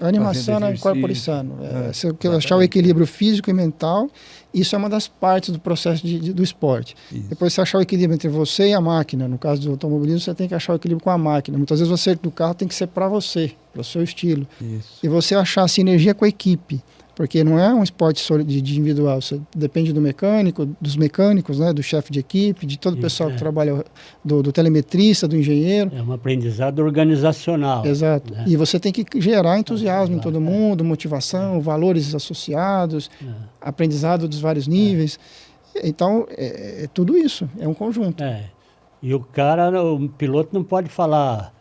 Animação e corpo sano. Você achar o equilíbrio físico e mental, isso é uma das partes do processo do esporte. Isso. Depois você achar o equilíbrio entre você e a máquina. No caso do automobilismo, você tem que achar o equilíbrio com a máquina. Muitas vezes você do carro tem que ser para você, para o seu estilo. Isso. E você achar a sinergia com a equipe. Porque não é um esporte de individual, você depende do mecânico, dos mecânicos, né, do chefe de equipe, de todo o pessoal que trabalha, do telemetrista, do engenheiro. É um aprendizado organizacional. Exato. Né? E você tem que gerar entusiasmo em todo mundo, motivação, valores associados, aprendizado dos vários níveis. Então, é tudo isso, é um conjunto. E o piloto não pode falar...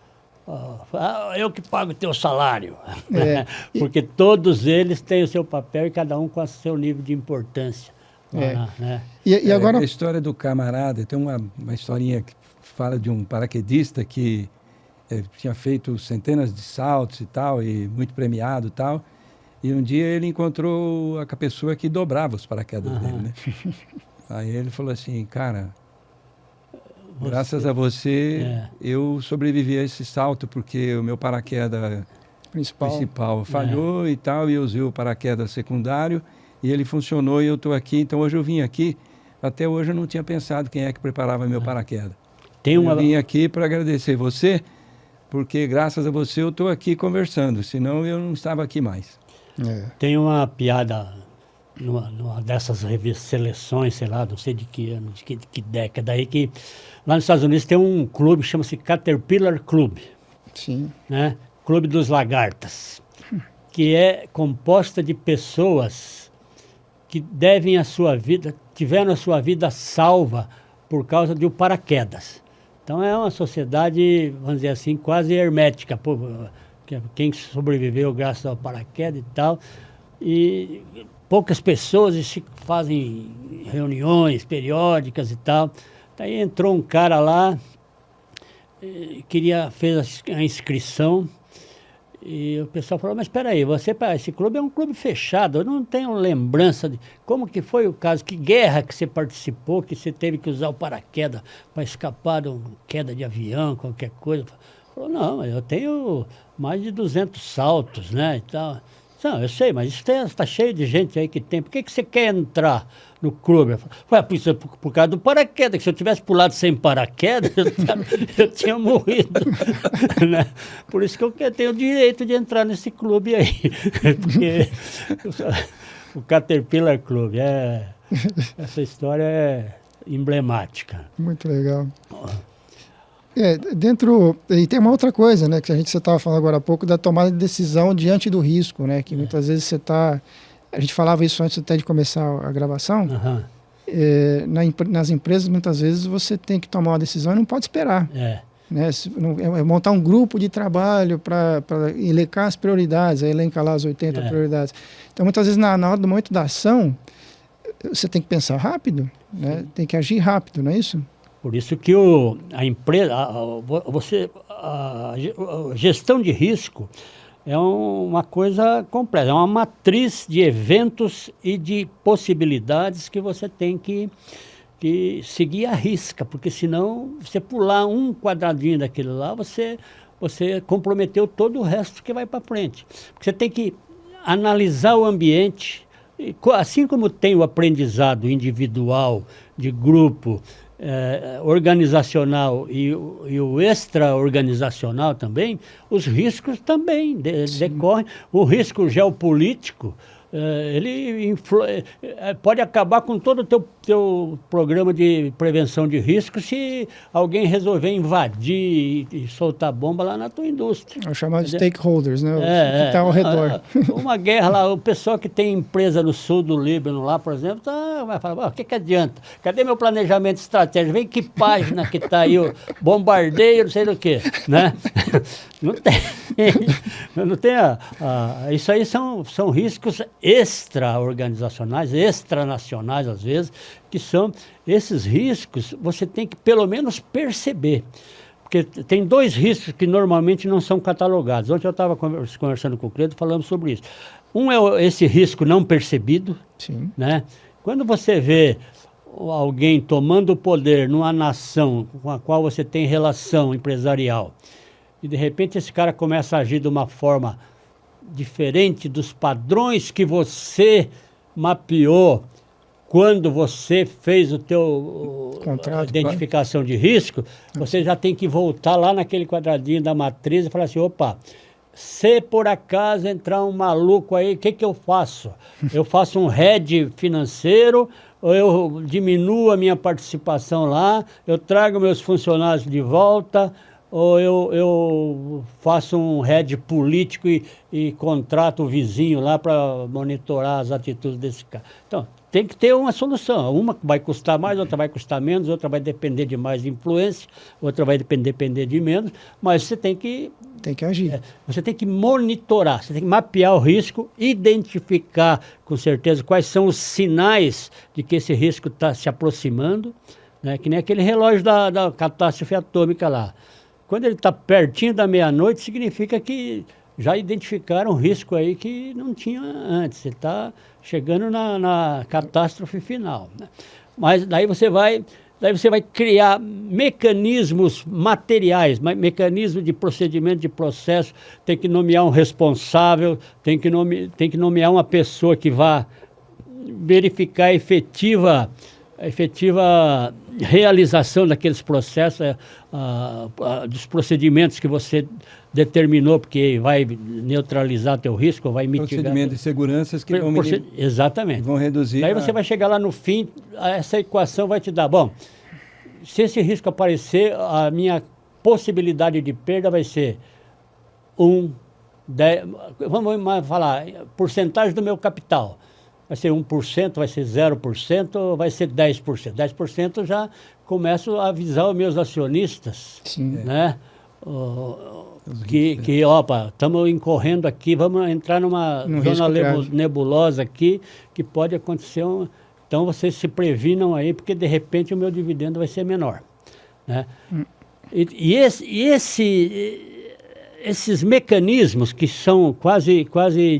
eu que pago o teu salário. Porque todos eles têm o seu papel e cada um com o seu nível de importância. Né? E agora... A história do camarada, tem uma historinha que fala de um paraquedista que tinha feito centenas de saltos e tal, e muito premiado e tal, e um dia ele encontrou a pessoa que dobrava os paraquedas dele, né? Aí ele falou assim, cara... Graças a você, eu sobrevivi a esse salto, porque o meu paraquedas principal falhou e tal, e eu usei o paraquedas secundário, e ele funcionou e eu estou aqui. Então, hoje eu vim aqui, até hoje eu não tinha pensado quem é que preparava meu paraquedas. Eu vim aqui para agradecer você, porque graças a você eu estou aqui conversando, senão eu não estava aqui mais. Tem uma piada... Numa dessas seleções, sei lá, não sei de que ano, de que década aí, que lá nos Estados Unidos tem um clube que chama-se Caterpillar Club. Sim. Né? Clube dos Lagartas, que é composta de pessoas que devem a sua vida, tiveram a sua vida salva por causa de um paraquedas. Então é uma sociedade, vamos dizer assim, quase hermética, quem sobreviveu graças ao paraquedas e tal, e poucas pessoas se fazem reuniões periódicas e tal. Daí entrou um cara lá, fez a inscrição, e o pessoal falou, mas espera aí, esse clube é um clube fechado, eu não tenho lembrança de como que foi o caso, que guerra que você participou, que você teve que usar o paraquedas para escapar de uma queda de avião, qualquer coisa. Falou, não, eu tenho mais de 200 saltos, né, e tal. Não, eu sei, mas está cheio de gente aí que tem. Por que você quer entrar no clube? Eu falei, por causa do paraquedas, que se eu tivesse pulado sem paraquedas, eu tinha morrido. Né? Por isso que eu tenho o direito de entrar nesse clube aí. Porque o Caterpillar Club, essa história é emblemática. Muito legal. E tem uma outra coisa, né, que você estava falando agora há pouco, da tomada de decisão diante do risco, né, que muitas vezes a gente falava isso antes até de começar a gravação, nas empresas muitas vezes você tem que tomar uma decisão e não pode esperar. Né, montar um grupo de trabalho para elencar as prioridades, elencar lá as 80 prioridades. Então muitas vezes na hora do momento da ação, você tem que pensar rápido, né, tem que agir rápido, não é isso? Por isso que a empresa, a gestão de risco é uma coisa complexa, é uma matriz de eventos e de possibilidades que você tem que seguir à risca, porque senão você pular um quadradinho daquele lá, você comprometeu todo o resto que vai para frente. Porque você tem que analisar o ambiente, assim como tem o aprendizado individual, de grupo, organizacional e o extra-organizacional também, os riscos também decorrem. O risco geopolítico, ele pode acabar com todo o teu programa de prevenção de risco se alguém resolver invadir e soltar bomba lá na tua indústria. É o chamado stakeholders, né? Que está ao redor. Uma guerra lá, o pessoal que tem empresa no sul do Líbano lá, por exemplo, vai falar, o que adianta? Cadê meu planejamento estratégico? Vem que página que está aí, o bombardeio, não sei do que, né? Não tem. Não tem isso aí são riscos extra-organizacionais, extranacionais às vezes, que são esses riscos, você tem que pelo menos perceber. Porque tem dois riscos que normalmente não são catalogados. Ontem eu estava conversando com o Cledo, falando sobre isso. Um é esse risco não percebido. Sim. Né? Quando você vê alguém tomando o poder numa nação com a qual você tem relação empresarial, e de repente esse cara começa a agir de uma forma diferente dos padrões que você mapeou quando você fez o teu Contrato, identificação de risco, você já tem que voltar lá naquele quadradinho da matriz e falar assim, opa, se por acaso entrar um maluco aí, o que que eu faço? Eu faço um hedge financeiro, ou eu diminuo a minha participação lá, eu trago meus funcionários de volta, ou eu faço um hedge político e contrato o vizinho lá para monitorar as atitudes desse cara. Então, tem que ter uma solução. Uma vai custar mais, outra vai custar menos, outra vai depender de mais influência, outra vai depender de menos, mas você tem que... Tem que agir. Você tem que monitorar, você tem que mapear o risco, identificar com certeza quais são os sinais de que esse risco está se aproximando, né? Que nem aquele relógio da catástrofe atômica lá. Quando ele está pertinho da meia-noite, significa que já identificaram um risco aí que não tinha antes. Você está chegando na catástrofe final, né? Mas daí você vai criar mecanismos materiais, mecanismos de procedimento, de processo. Tem que nomear um responsável, tem que nomear uma pessoa que vá verificar a efetiva realização daqueles processos, dos procedimentos que você determinou, porque vai neutralizar teu risco, vai mitigar... Procedimentos de seguranças que Exatamente. Vão reduzir... Daí você vai chegar lá no fim, essa equação vai te dar, bom, se esse risco aparecer, a minha possibilidade de perda vai ser 10, vamos falar, porcentagem do meu capital. Vai ser 1%, vai ser 0%, vai ser 10%. 10% já começo a avisar os meus acionistas, Sim. né? Que opa, estamos incorrendo aqui, vamos entrar numa zona nebulosa aqui, que pode acontecer. Então vocês se previnam aí, porque de repente o meu dividendo vai ser menor, né? Esses mecanismos que são quase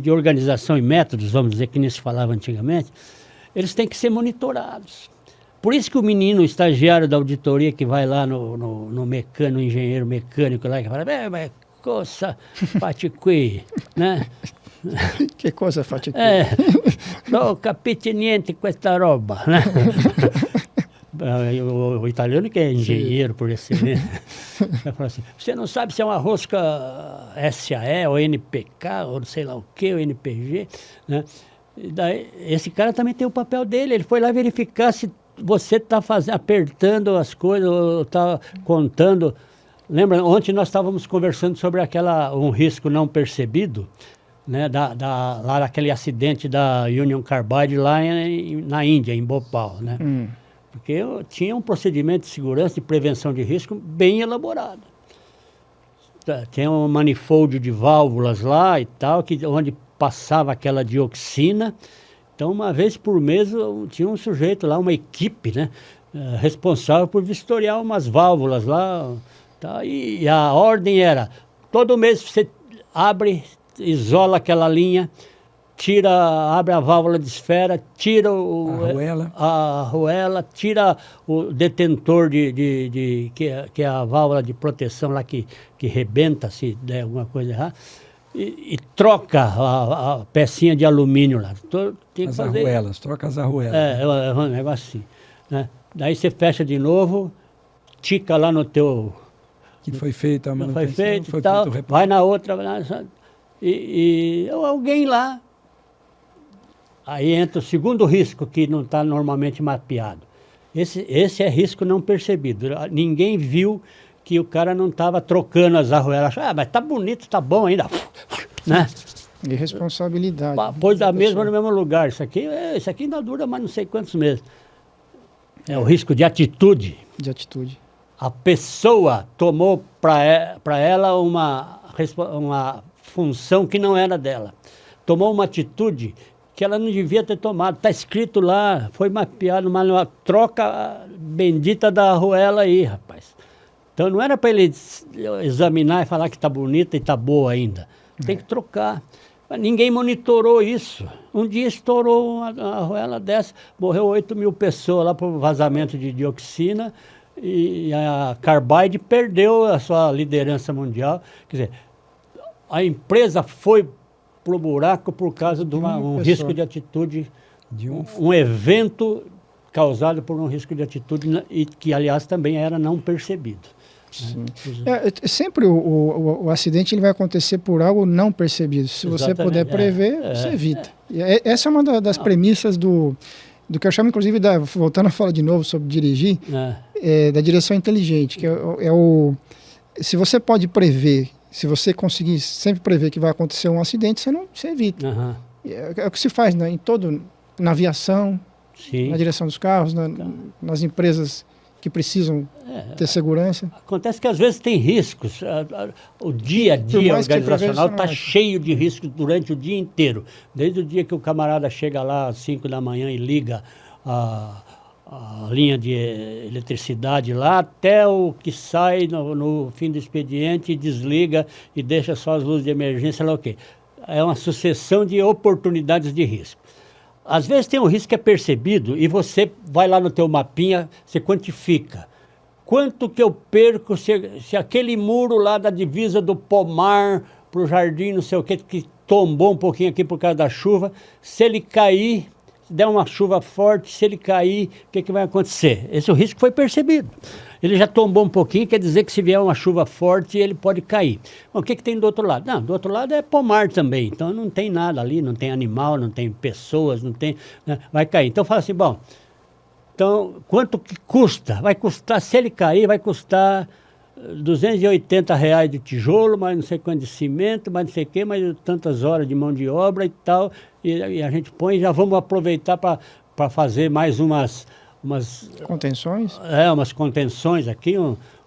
de organização e métodos, vamos dizer, que nem se falava antigamente, eles têm que ser monitorados. Por isso que o menino, o estagiário da auditoria que vai lá no mecânico, no engenheiro mecânico lá, que fala, mas cosa fatiqui, né? Que coisa fatiqui? Não capite niente questa roba, né? O italiano que é engenheiro por excelência, vai falar assim, você não sabe se é uma rosca SAE ou NPK ou não sei lá o que, ou NPG, né? E daí, esse cara também tem o papel dele, ele foi lá verificar se você está apertando as coisas ou está contando. Lembra, ontem nós estávamos conversando sobre um risco não percebido, né, lá daquele acidente da Union Carbide lá na Índia, em Bhopal, né? Porque tinha um procedimento de segurança, de prevenção de risco bem elaborado. Tem um manifold de válvulas lá e tal, onde passava aquela dioxina. Então, uma vez por mês, tinha um sujeito lá, uma equipe, né, responsável por vistoriar umas válvulas lá. Tá, e a ordem era, todo mês você abre, isola aquela linha, abre a válvula de esfera, tira a arruela, tira o detentor que é a válvula de proteção lá que rebenta se der alguma coisa errada, e troca a pecinha de alumínio lá. Troca as arruelas. É um negócio assim, né? Daí você fecha de novo, tica lá no teu... Que foi feita a manutenção. Foi feito e tal, vai na outra, e alguém lá. Aí entra o segundo risco que não está normalmente mapeado. Esse é risco não percebido. Ninguém viu que o cara não estava trocando as arruelas. Mas tá bonito, tá bom ainda. Né? Irresponsabilidade. Pôs a mesma no mesmo lugar. Isso aqui ainda dura mais não sei quantos meses. É o risco de atitude. De atitude. A pessoa tomou para ela uma função que não era dela. Tomou uma atitude que ela não devia ter tomado. Está escrito lá, foi mapeado, uma troca bendita da arruela aí, rapaz. Então não era para ele examinar e falar que está bonita e está boa ainda. Tem que trocar. Mas ninguém monitorou isso. Um dia estourou uma arruela dessa, morreu 8.000 pessoas lá por vazamento de dioxina, e a Carbide perdeu a sua liderança mundial. Quer dizer, a empresa foi pro buraco por causa de um risco de atitude, de um evento causado por um risco de atitude e que, aliás, também era não percebido. Sim. Sempre o acidente ele vai acontecer por algo não percebido. Se você puder prever, você evita. Essa é uma das premissas do que eu chamo, inclusive, voltando a falar de novo sobre dirigir, da direção inteligente, que se você pode prever, se você conseguir sempre prever que vai acontecer um acidente, você evita. Uhum. É o que se faz, né, na aviação, sim, na direção dos carros, nas empresas que precisam ter segurança. Acontece que às vezes tem riscos. O dia a dia organizacional está cheio de riscos durante o dia inteiro. Desde o dia que o camarada chega lá às 5 da manhã e liga a linha de eletricidade lá, até o que sai no fim do expediente e desliga e deixa só as luzes de emergência lá, ok. É uma sucessão de oportunidades de risco. Às vezes tem um risco que é percebido e você vai lá no teu mapinha, você quantifica. Quanto que eu perco se aquele muro lá da divisa do pomar para o jardim, não sei o que tombou um pouquinho aqui por causa da chuva, se ele cair, se der uma chuva forte, se ele cair, o que vai acontecer? Esse o risco foi percebido. Ele já tombou um pouquinho, quer dizer que se vier uma chuva forte, ele pode cair. Bom, o que tem do outro lado? Não, do outro lado é pomar também, então não tem nada ali, não tem animal, não tem pessoas, não tem, né, vai cair. Então fala assim, bom, então quanto que custa? Vai custar, se ele cair, vai custar R$280 de tijolo, mais não sei quanto de cimento, mais não sei o quê, mais tantas horas de mão de obra e tal, e a gente põe, já vamos aproveitar para fazer mais umas contenções? Umas contenções aqui,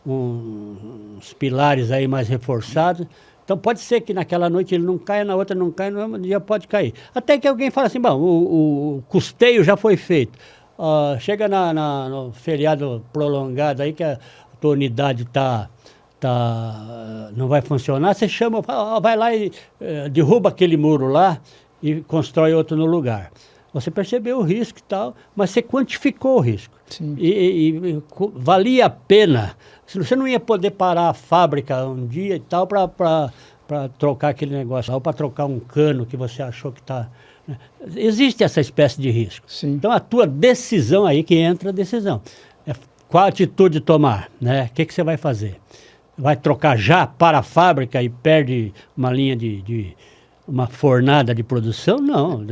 uns pilares aí mais reforçados. Então pode ser que naquela noite ele não caia, na outra não caia, no outro dia pode cair. Até que alguém fala assim, bom, o custeio já foi feito. Chega no feriado prolongado aí que a tua unidade não vai funcionar, você chama, vai lá e derruba aquele muro lá e constrói outro no lugar. Você percebeu o risco e tal, mas você quantificou o risco. E valia a pena. Você não ia poder parar a fábrica um dia e tal para trocar aquele negócio, ou para trocar um cano que você achou que está... Né? Existe essa espécie de risco. Sim. Então, a tua decisão aí que entra a decisão. Qual atitude tomar? Né? O que você vai fazer? Vai trocar já para a fábrica e perde uma linha uma fornada de produção? Não.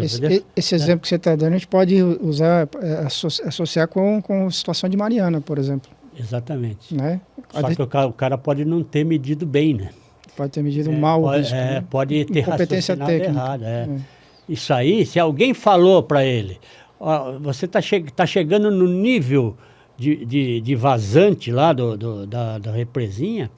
Esse exemplo que você está dando, a gente pode usar, associar com a situação de Mariana, por exemplo. Exatamente. Né? Só que o cara pode não ter medido bem, né? Pode ter medido mal o risco. Né? Pode ter competência técnica errado. Isso aí, se alguém falou para ele, você está chegando no nível de vazante lá da represinha,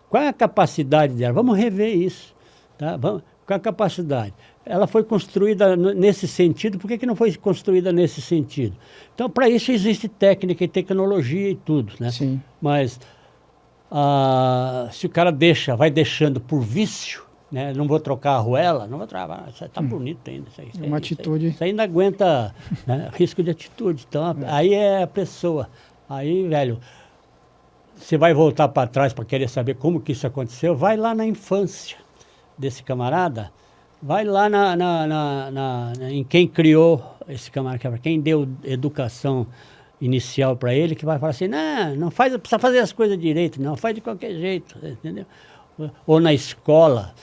qual é a capacidade dela? Vamos rever isso. Tá? Qual é a capacidade? Ela foi construída nesse sentido, por que não foi construída nesse sentido? Então, para isso existe técnica e tecnologia e tudo, né? Sim. Mas se o cara vai deixando por vício, né? Não vou trocar a arruela, não vou trocar, isso está bonito ainda. Uma atitude. Isso ainda aguenta, né? Risco de atitude. Então, aí é a pessoa. Aí, velho, você vai voltar para trás para querer saber como que isso aconteceu, vai lá na infância desse camarada, vai lá em quem criou esse camarada, quem deu educação inicial para ele, que vai falar assim, não precisa fazer as coisas direito, não, faz de qualquer jeito, entendeu? Ou na escola,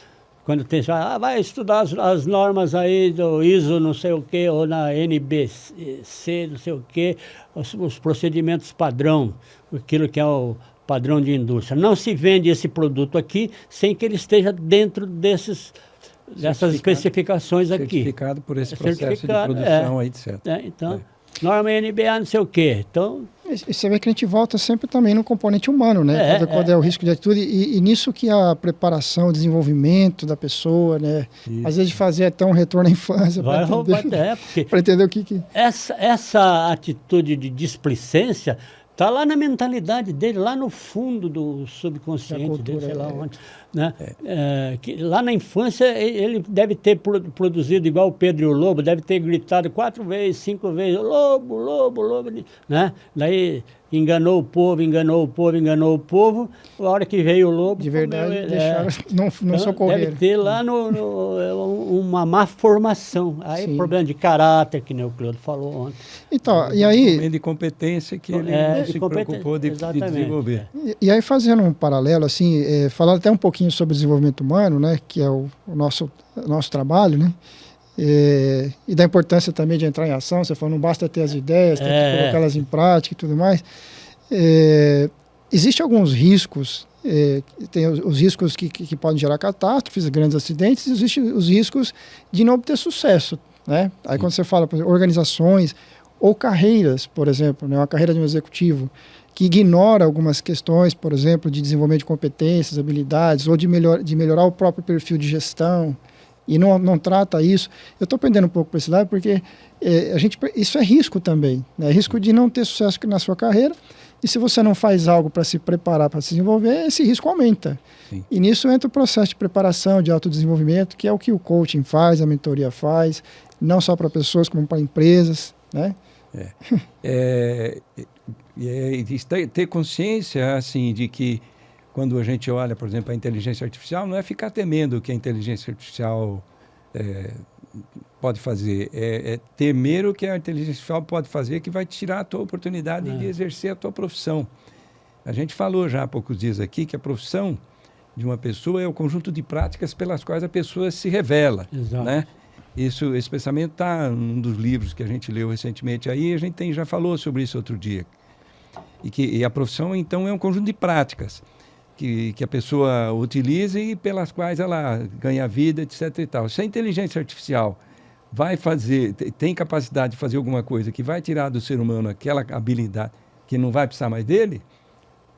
quando tem, vai estudar as normas aí do ISO não sei o quê, ou na NBC não sei o quê, os procedimentos padrão, aquilo que é o padrão de indústria. Não se vende esse produto aqui sem que ele esteja dentro dessas especificações aqui. Certificado por esse processo de produção aí, etc. Então, norma NBA não sei o quê. Então, e você vê que a gente volta sempre também no componente humano, né? Quando é o risco de atitude. E nisso que a preparação, o desenvolvimento da pessoa, né? Isso. Às vezes fazer até um retorno à infância para entender o que... Essa atitude de displicência está lá na mentalidade dele, lá no fundo do subconsciente dele, sei lá onde. Né? Que lá na infância ele deve ter produzido igual o Pedro e o Lobo, deve ter gritado 4 vezes, 5 vezes, lobo, lobo, lobo, né? Daí enganou o povo, enganou o povo, enganou o povo. A hora que veio o lobo... De verdade, comeu ele. deixaram, não Então, socorreram. deve ter lá uma má formação. Aí Sim. problema de caráter, que nem o Cleudo falou ontem. Então, e aí... De competência que ele não se preocupou de desenvolver. E aí, fazendo um paralelo, assim, falando até um pouquinho sobre o desenvolvimento humano, né, que é o nosso trabalho, né, e da importância também de entrar em ação. Você falou, não basta ter as ideias, tem que colocá-las em prática e tudo mais. Existem alguns riscos, tem os riscos que podem gerar catástrofes, grandes acidentes, e existem os riscos de não obter sucesso, né? Aí quando você fala, por exemplo, organizações ou carreiras, por exemplo, né, uma carreira de um executivo que ignora algumas questões, por exemplo, de desenvolvimento de competências, habilidades, ou de melhorar o próprio perfil de gestão, e não trata isso. Eu estou aprendendo um pouco para esse lado, porque isso é risco também, né? Risco de não ter sucesso na sua carreira, e se você não faz algo para se preparar, para se desenvolver, esse risco aumenta. Sim. E nisso entra o processo de preparação, de autodesenvolvimento, que é o que o coaching faz, a mentoria faz, não só para pessoas, como para empresas, né? Ter consciência, assim, de que quando a gente olha, por exemplo, a inteligência artificial, não é ficar temendo o que a inteligência artificial pode fazer, é temer o que a inteligência artificial pode fazer, que vai tirar a tua oportunidade de exercer a tua profissão. A gente falou já há poucos dias aqui que a profissão de uma pessoa é o conjunto de práticas pelas quais a pessoa se revela. Exato. Né? Esse pensamento está num dos livros que a gente leu recentemente aí, a gente já falou sobre isso outro dia. E a profissão, então, é um conjunto de práticas que a pessoa utiliza e pelas quais ela ganha vida, etc. e tal. Se a inteligência artificial tem capacidade de fazer alguma coisa que vai tirar do ser humano aquela habilidade que não vai precisar mais dele,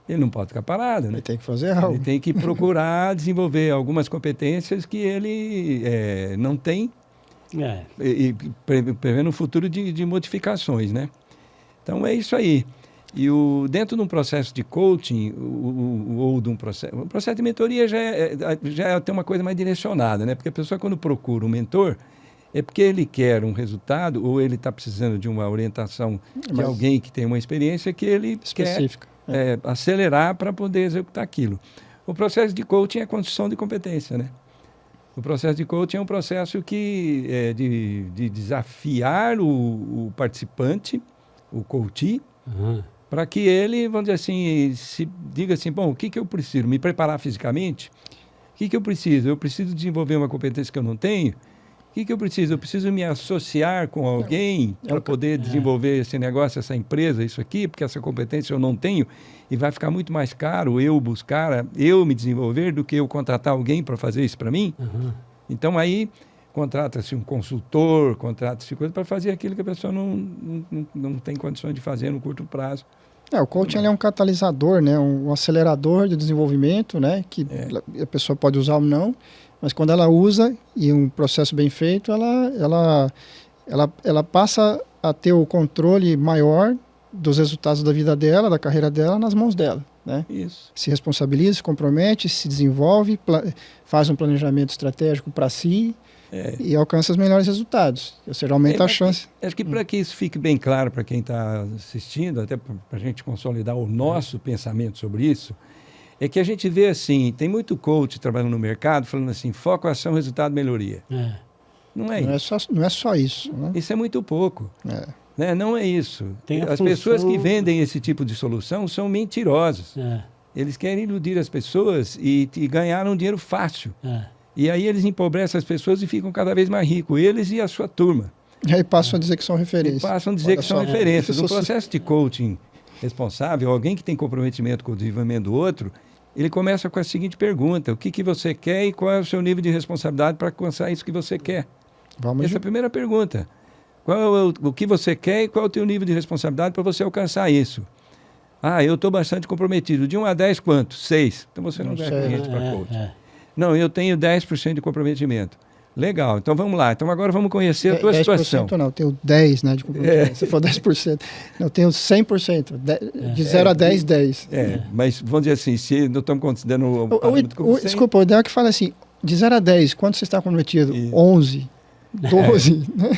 ele não pode ficar parado, né? Ele tem que fazer algo. Ele tem que procurar desenvolver algumas competências que ele não tem e prevendo um futuro de modificações, né? Então, é isso aí. E dentro de um processo de coaching ou de um processo de mentoria já tem uma coisa mais direcionada, né? Porque a pessoa, quando procura um mentor, é porque ele quer um resultado ou ele está precisando de uma orientação de alguém que tem uma experiência que ele específica. Quer acelerar para poder executar aquilo. O processo de coaching é construção de competência, né? O processo de coaching é um processo de desafiar o participante, o coachee, para que ele, vamos dizer assim, diga assim, bom, o que eu preciso? Me preparar fisicamente? O que eu preciso? Eu preciso desenvolver uma competência que eu não tenho? O que eu preciso? Eu preciso me associar com alguém para poder desenvolver esse negócio, essa empresa, isso aqui, porque essa competência eu não tenho e vai ficar muito mais caro eu me desenvolver do que eu contratar alguém para fazer isso para mim. Então, aí, contrata-se um consultor, contrata-se coisa para fazer aquilo que a pessoa não tem condições de fazer no curto prazo. O coaching é um catalisador, né? Um acelerador de desenvolvimento, né? Que a pessoa pode usar ou não, mas quando ela usa e um processo bem feito, ela passa a ter o controle maior dos resultados da vida dela, da carreira dela, nas mãos dela, né? Isso. Se responsabiliza, se compromete, se desenvolve, faz um planejamento estratégico para si e alcança os melhores resultados. Ou seja, aumenta a chance. Acho que para que isso fique bem claro para quem está assistindo, até para a gente consolidar o nosso pensamento sobre isso, é que a gente vê assim, tem muito coach trabalhando no mercado falando assim, foco, ação, resultado, melhoria. Não é isso. Não é só isso. Né? Isso é muito pouco. Né? Não é isso. As pessoas que vendem esse tipo de solução são mentirosos. Eles querem iludir as pessoas e ganhar um dinheiro fácil. E aí eles empobrecem as pessoas e ficam cada vez mais ricos, eles e a sua turma. E aí passam a dizer que são referências. Passam a dizer que são referências. O processo de coaching responsável, alguém que tem comprometimento com o desenvolvimento do outro, ele começa com a seguinte pergunta: o que você quer e qual é o seu nível de responsabilidade para alcançar isso que você quer? Essa é a primeira pergunta. O que você quer e qual é o teu nível de responsabilidade para você alcançar isso? Eu estou bastante comprometido. De 1 a 10, quanto? 6. Então você não é cliente para coach. Não, eu tenho 10% de comprometimento. Legal, então vamos lá. Então agora vamos conhecer a tua situação. 10% não, eu tenho 10, né, de comprometimento. Se for 10%. Não, eu tenho 100%. De 0 a 10, 10. Mas vamos dizer assim, se não estamos considerando... Desculpa, o ideal é que fala assim, de 0 a 10, quanto você está comprometido? 11. 12. Né?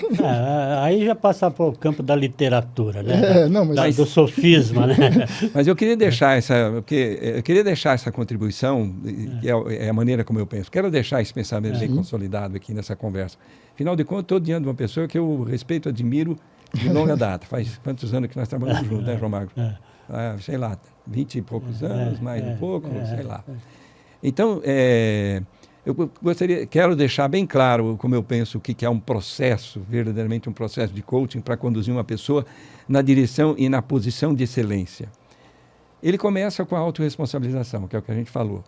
Aí já passa para o campo da literatura, né? Não, mas... do sofisma, né? Mas eu queria deixar essa contribuição, que é a maneira como eu penso. Quero deixar esse pensamento bem consolidado aqui nessa conversa. Afinal de contas, estou diante de uma pessoa que eu respeito, admiro de longa data. Faz quantos anos que nós trabalhamos juntos, né, João Magro? Sei lá, 20 e poucos anos, mais um pouco, sei lá. Então, quero deixar bem claro como eu penso o que é um processo, verdadeiramente um processo de coaching para conduzir uma pessoa na direção e na posição de excelência. Ele começa com a autorresponsabilização, que é o que a gente falou.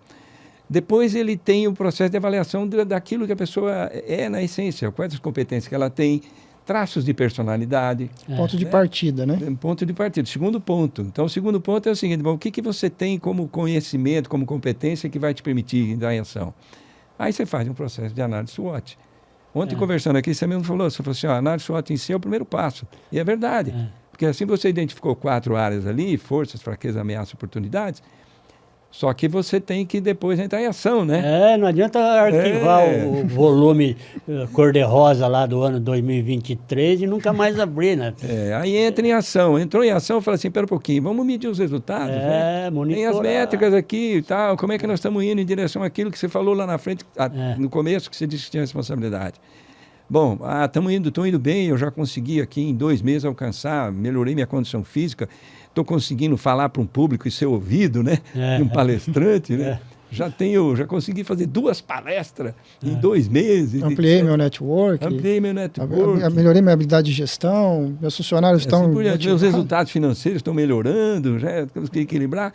Depois ele tem o processo de avaliação daquilo que a pessoa é na essência, quais as competências que ela tem, traços de personalidade. Ponto de partida, né? Ponto de partida. Segundo ponto. Então, o segundo ponto é o seguinte, bom, o que você tem como conhecimento, como competência que vai te permitir entrar em ação? Aí você faz um processo de análise SWOT. Ontem, conversando aqui, você mesmo falou assim, a análise SWOT em si é o primeiro passo. E é verdade. Porque assim você identificou 4 áreas ali, forças, fraquezas, ameaças, oportunidades, só que você tem que depois entrar em ação, né? Não adianta arquivar o volume cor-de-rosa lá do ano 2023 e nunca mais abrir, né? Aí entra em ação. Entrou em ação, fala assim, espera um pouquinho, vamos medir os resultados, né? Monitorar. Tem as métricas aqui e tal, como é que nós estamos indo em direção àquilo que você falou lá na frente, no começo, que você disse que tinha responsabilidade. Bom, estou indo bem, eu já consegui aqui em 2 meses alcançar, melhorei minha condição física, estou conseguindo falar para um público e ser ouvido, né? De um palestrante, né? Já consegui fazer 2 palestras em 2 meses. Ampliei meu network. Melhorei minha habilidade de gestão, meus funcionários estão... Meus resultados financeiros estão melhorando, já consegui equilibrar.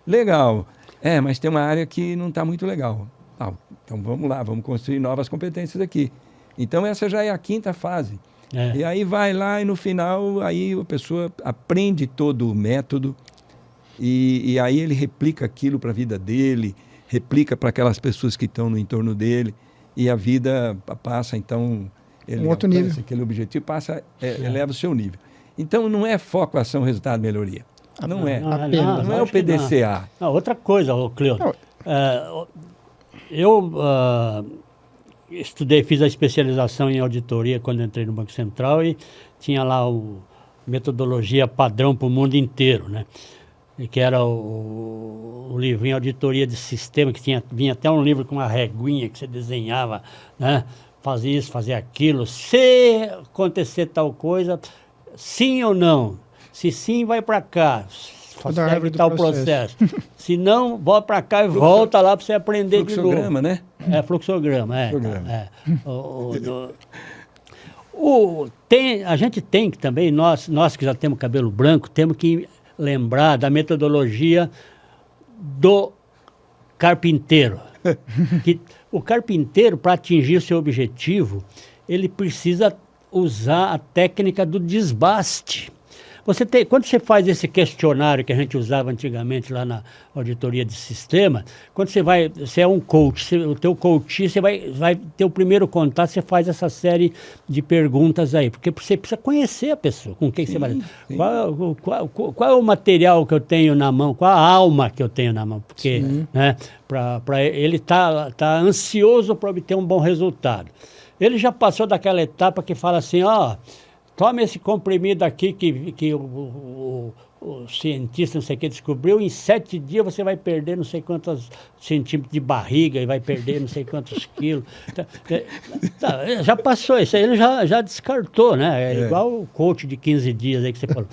Legal. Mas tem uma área que não está muito legal. Então vamos lá, vamos construir novas competências aqui. Então essa já é a 5ª fase. E aí vai lá e no final aí a pessoa aprende todo o método e aí ele replica aquilo para a vida dele, replica para aquelas pessoas que estão no entorno dele e a vida passa então, ele outro nível. Aquele objetivo, eleva o seu nível. Então não é foco, ação, resultado, melhoria. Não é. Não é o PDCA. Outra coisa, Cleudo. Eu fiz a especialização em auditoria quando entrei no Banco Central e tinha lá metodologia padrão para o mundo inteiro, né? E que era o livrinho Auditoria de Sistema, que vinha até um livro com uma reguinha que você desenhava, né? Fazia isso, fazia aquilo. Se acontecer tal coisa, sim ou não? Se sim, vai para cá. Segue tal processo. Se não, volta para cá e volta lá para você aprender de novo. Fluxograma, né? Fluxograma, a gente tem que também, nós que já temos cabelo branco, temos que lembrar da metodologia do carpinteiro. Que o carpinteiro, para atingir o seu objetivo, ele precisa usar a técnica do desbaste. Quando você faz esse questionário que a gente usava antigamente lá na auditoria de sistema, quando você é um coach, o teu coach, você vai ter o primeiro contato, você faz essa série de perguntas aí, porque você precisa conhecer a pessoa, com quem você vai... Qual é o material que eu tenho na mão, qual a alma que eu tenho na mão, porque né, ele tá ansioso para obter um bom resultado. Ele já passou daquela etapa que fala assim, toma esse comprimido aqui que o cientista não sei o que descobriu, em 7 dias você vai perder não sei quantos centímetros de barriga e vai perder não sei quantos quilos. Já passou isso aí, ele já descartou, né? É igual o coach de 15 dias aí que você falou.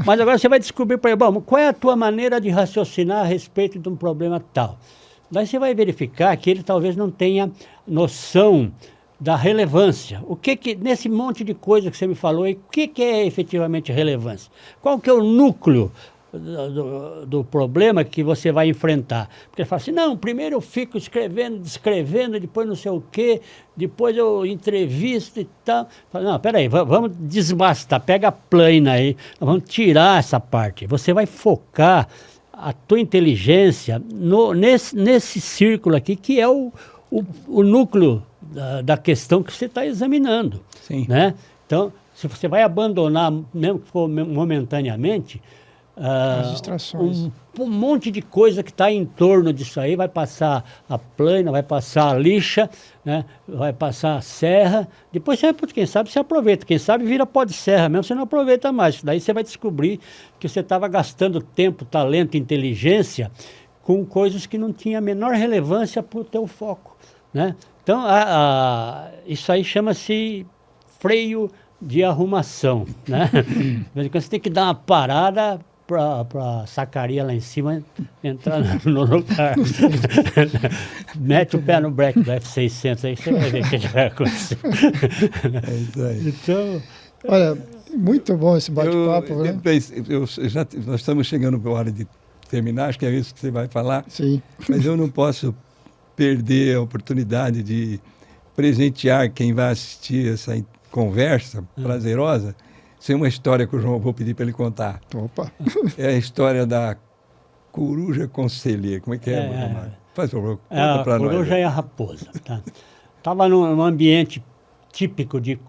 Mas agora você vai descobrir para ele, bom, qual é a tua maneira de raciocinar a respeito de um problema tal? Daí você vai verificar que ele talvez não tenha noção da relevância. Nesse monte de coisa que você me falou, o que é efetivamente relevância? Qual que é o núcleo do problema que você vai enfrentar? Porque ele fala assim, não, primeiro eu fico escrevendo, descrevendo, depois não sei o quê, depois eu entrevisto e tal. Fala, não, peraí, vamos desbastar, pega a plana aí, vamos tirar essa parte. Você vai focar a tua inteligência nesse círculo aqui, que é o núcleo da questão que você está examinando. Sim. Né? Então, se você vai abandonar, mesmo que for momentaneamente, As distrações. Um monte de coisa que está em torno disso aí. Vai passar a plana, vai passar a lixa, né? Vai passar a serra. Depois, quem sabe, você aproveita. Quem sabe vira pó de serra mesmo, você não aproveita mais. Daí você vai descobrir que você estava gastando tempo, talento, inteligência com coisas que não tinham a menor relevância para o teu foco, né? Então, isso aí chama-se freio de arrumação, né? Você tem que dar uma parada para a sacaria lá em cima entrar no lugar. Mete o pé no break do F600 aí, você vai ver o que vai acontecer. É isso aí. Então, olha, muito bom esse bate-papo, né? Nós estamos chegando para a hora de terminar, acho que é isso que você vai falar. Sim. Mas eu não posso perder a oportunidade de presentear quem vai assistir essa conversa prazerosa, sem uma história que o João vou pedir para ele contar. Opa! É a história da coruja conselheira. Como é que é? Faz favor, conta para nós. A coruja e a raposa. Estava num ambiente típico de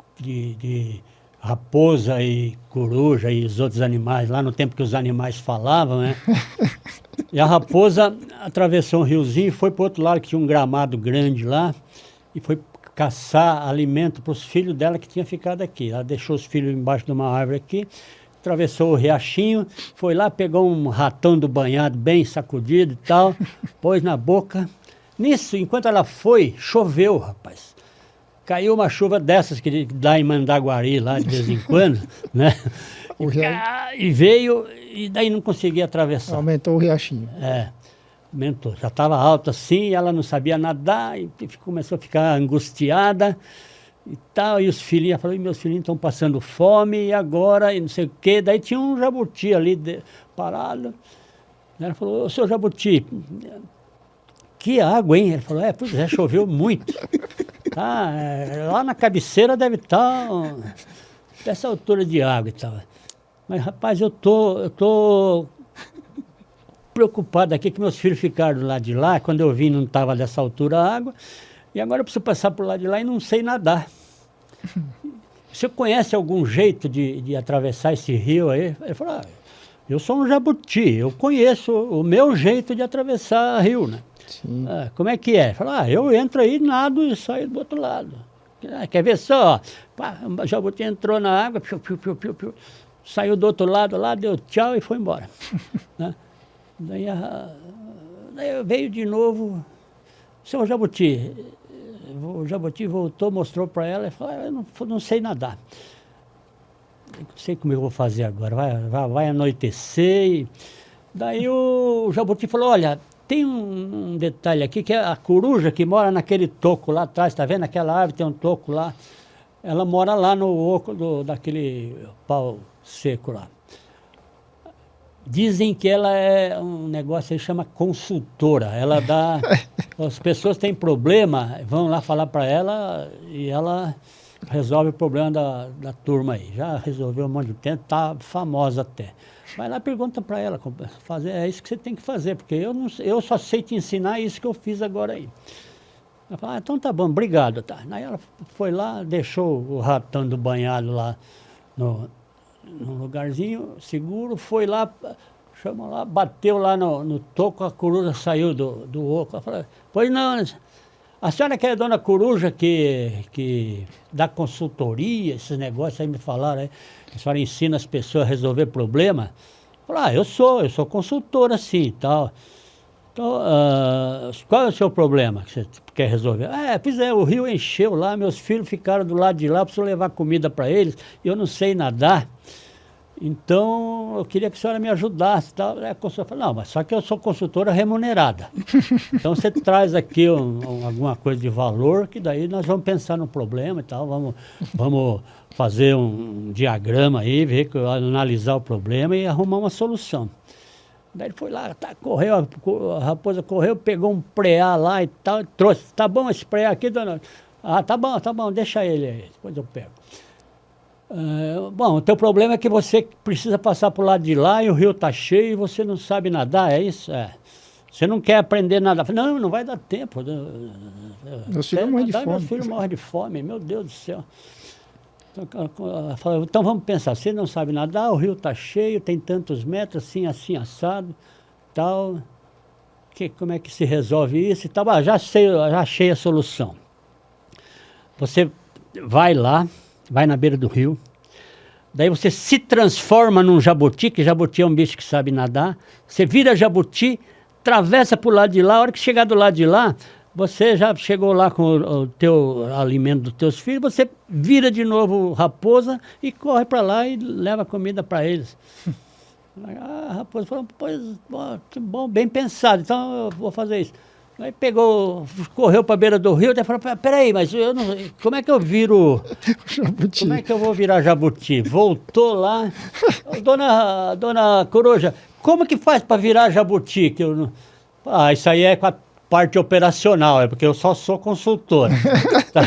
raposa e coruja e os outros animais, lá no tempo que os animais falavam, né? E a raposa atravessou um riozinho e foi para o outro lado, que tinha um gramado grande lá, e foi caçar alimento para os filhos dela que tinha ficado aqui. Ela deixou os filhos embaixo de uma árvore aqui, atravessou o riachinho, foi lá, pegou um ratão do banhado bem sacudido e tal, pôs na boca. Nisso, enquanto ela foi, choveu, rapaz. Caiu uma chuva dessas que dá em Mandaguari lá de vez em quando, né? E veio, e daí não conseguia atravessar. Aumentou o riachinho. Aumentou. Já estava alto assim, ela não sabia nadar, e começou a ficar angustiada e tal. E os filhinhos, falou, meus filhinhos estão passando fome, e agora, e não sei o quê. Daí tinha um jabuti ali parado. Ela falou, ô, seu jabuti, que água, hein? Ele falou, pois é, choveu muito. Lá na cabeceira deve estar dessa altura de água e tal. Mas, rapaz, eu tô preocupado aqui que meus filhos ficaram do lado de lá. Quando eu vim não estava dessa altura a água. E agora eu preciso passar por lá de lá e não sei nadar. Você conhece algum jeito de atravessar esse rio aí? Ele falou, eu sou um jabuti, eu conheço o meu jeito de atravessar rio, né? Sim. Como é que é? Ele falou, eu entro aí, nado e saio do outro lado. Quer ver só? O jabuti entrou na água, saiu do outro lado lá, deu tchau e foi embora. Né? Daí veio de novo, seu jabuti. O jabuti voltou, mostrou para ela e falou, eu não sei nadar. Não sei como eu vou fazer agora, vai anoitecer. E daí o jabuti falou, olha, tem um detalhe aqui, que é a coruja que mora naquele toco lá atrás, tá vendo? Aquela árvore tem um toco lá. Ela mora lá no oco daquele pau seco lá. Dizem que ela é um negócio que chama consultora. Ela dá... As pessoas têm problema, vão lá falar para ela e ela resolve o problema da turma aí. Já resolveu um monte de tempo, tá famosa até. Vai lá e pergunta para ela, é isso que você tem que fazer, porque eu só sei te ensinar isso que eu fiz agora aí. Ela fala, então tá bom, obrigado. Tá. Aí ela foi lá, deixou o ratão do banhado lá num lugarzinho seguro, foi lá, chamou lá, bateu lá no toco, a coruja saiu do oco. Ela falou, pois não, a senhora que é a dona coruja que dá consultoria, esses negócios aí me falaram aí, a senhora ensina as pessoas a resolver problema? Eu falei, eu sou consultora assim e tal. Então, qual é o seu problema que você quer resolver? O rio encheu lá, meus filhos ficaram do lado de lá, preciso levar comida para eles, eu não sei nadar. Então, eu queria que a senhora me ajudasse. Tal. A consultora falou, não, mas só que eu sou consultora remunerada. Então, você traz aqui alguma coisa de valor, que daí nós vamos pensar no problema e tal, vamos fazer um diagrama aí, analisar o problema e arrumar uma solução. Daí ele foi lá, correu, a raposa correu, pegou um preá lá e tal, trouxe. Tá bom esse preá aqui, dona? Tá bom, deixa ele aí, depois eu pego. Bom, o teu problema é que você precisa passar por lado de lá e o rio tá cheio e você não sabe nadar, é isso? Você não quer aprender a nadar? Não vai dar tempo. Meu filho morre de fome. Meu filho morre de fome, meu Deus do céu. Ela falou, então vamos pensar, você não sabe nadar, o rio está cheio, tem tantos metros, assim, assado, tal. Como é que se resolve isso e tal? Já achei a solução. Você vai lá, vai na beira do rio, daí você se transforma num jabuti, que jabuti é um bicho que sabe nadar, você vira jabuti, atravessa para o lado de lá, a hora que chegar do lado de lá, você já chegou lá com o teu alimento dos teus filhos, você vira de novo raposa e corre para lá e leva comida para eles. A raposa falou, pois, que bom, bem pensado, então eu vou fazer isso. Aí correu para a beira do rio, até falou, peraí, mas eu não, como é que eu viro jabuti? Como é que eu vou virar jabuti? Voltou lá, dona Coruja, como que faz para virar jabuti? Isso aí é com a parte operacional, é porque eu só sou consultor. Tá?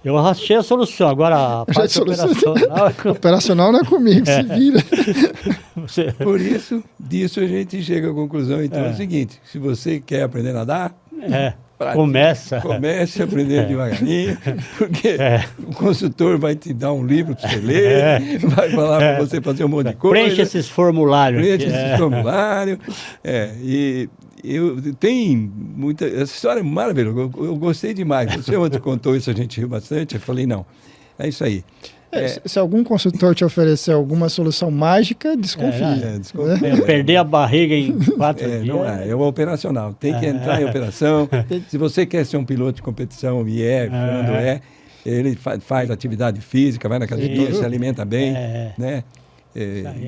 Eu achei a solução, agora a parte operacional... Operacional não é comigo, se vira. Por isso, disso a gente chega à conclusão, então, é o seguinte, se você quer aprender a nadar... Comece a aprender devagarinho, porque o consultor vai te dar um livro para você ler, vai falar para você fazer um monte de coisa. Preenche esses formulários. Tem muita... Essa história é maravilhosa, eu gostei demais. Você ontem contou isso, a gente riu bastante, eu falei, não, é isso aí. Se algum consultor te oferecer alguma solução mágica, desconfie. Desconfie. Perder a barriga em 4 dias. Não é o operacional. Tem que entrar em operação. Se você quer ser um piloto de competição, quando ele faz atividade física, vai na academia, se alimenta bem, né?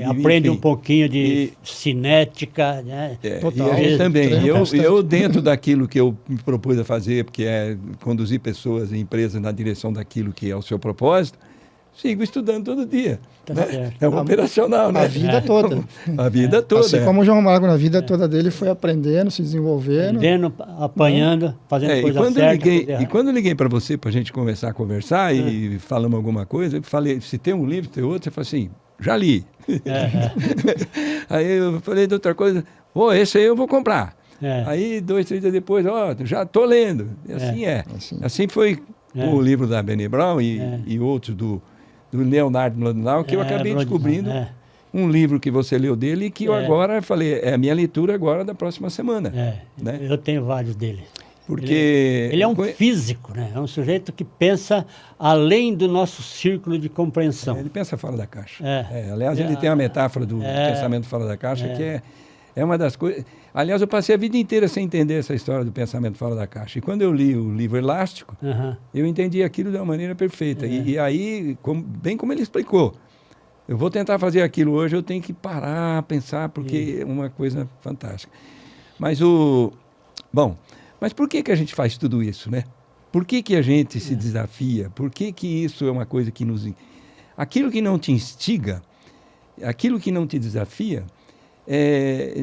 Aprende um pouquinho de cinética, né? Total. E a gente também. Eu, dentro daquilo que eu me propus a fazer, porque é conduzir pessoas e empresas na direção daquilo que é o seu propósito, sigo estudando todo dia. Né? É um operacional, né? A vida toda. A vida toda. Assim como o João Magro, na vida toda dele, foi aprendendo, se desenvolvendo. Aprendendo, apanhando, fazendo coisa certa. E quando eu liguei para você, para a gente começar a conversar e falamos alguma coisa, eu falei, se tem um livro, tem outro, você falou assim, já li. Aí eu falei de outra coisa, esse aí eu vou comprar. Aí 2, 3 dias depois, já estou lendo. E assim foi o livro da Brené Brown e outros do Leonardo Mlodinow, que eu acabei descobrindo um livro que você leu dele e que eu agora falei, é a minha leitura agora da próxima semana. Né? Eu tenho vários dele. Porque ele é um físico, né? É um sujeito que pensa além do nosso círculo de compreensão. Ele pensa fora da caixa. Aliás, ele tem a metáfora do pensamento fora da caixa, que é uma das coisas... Aliás, eu passei a vida inteira sem entender essa história do pensamento fora da caixa. E quando eu li o livro Elástico, eu entendi aquilo de uma maneira perfeita. E aí, bem como ele explicou, eu vou tentar fazer aquilo hoje, eu tenho que parar, pensar, porque é uma coisa fantástica. Mas por que a gente faz tudo isso, né? Por que a gente se desafia? Por que isso é uma coisa que nos... Aquilo que não te instiga, aquilo que não te desafia,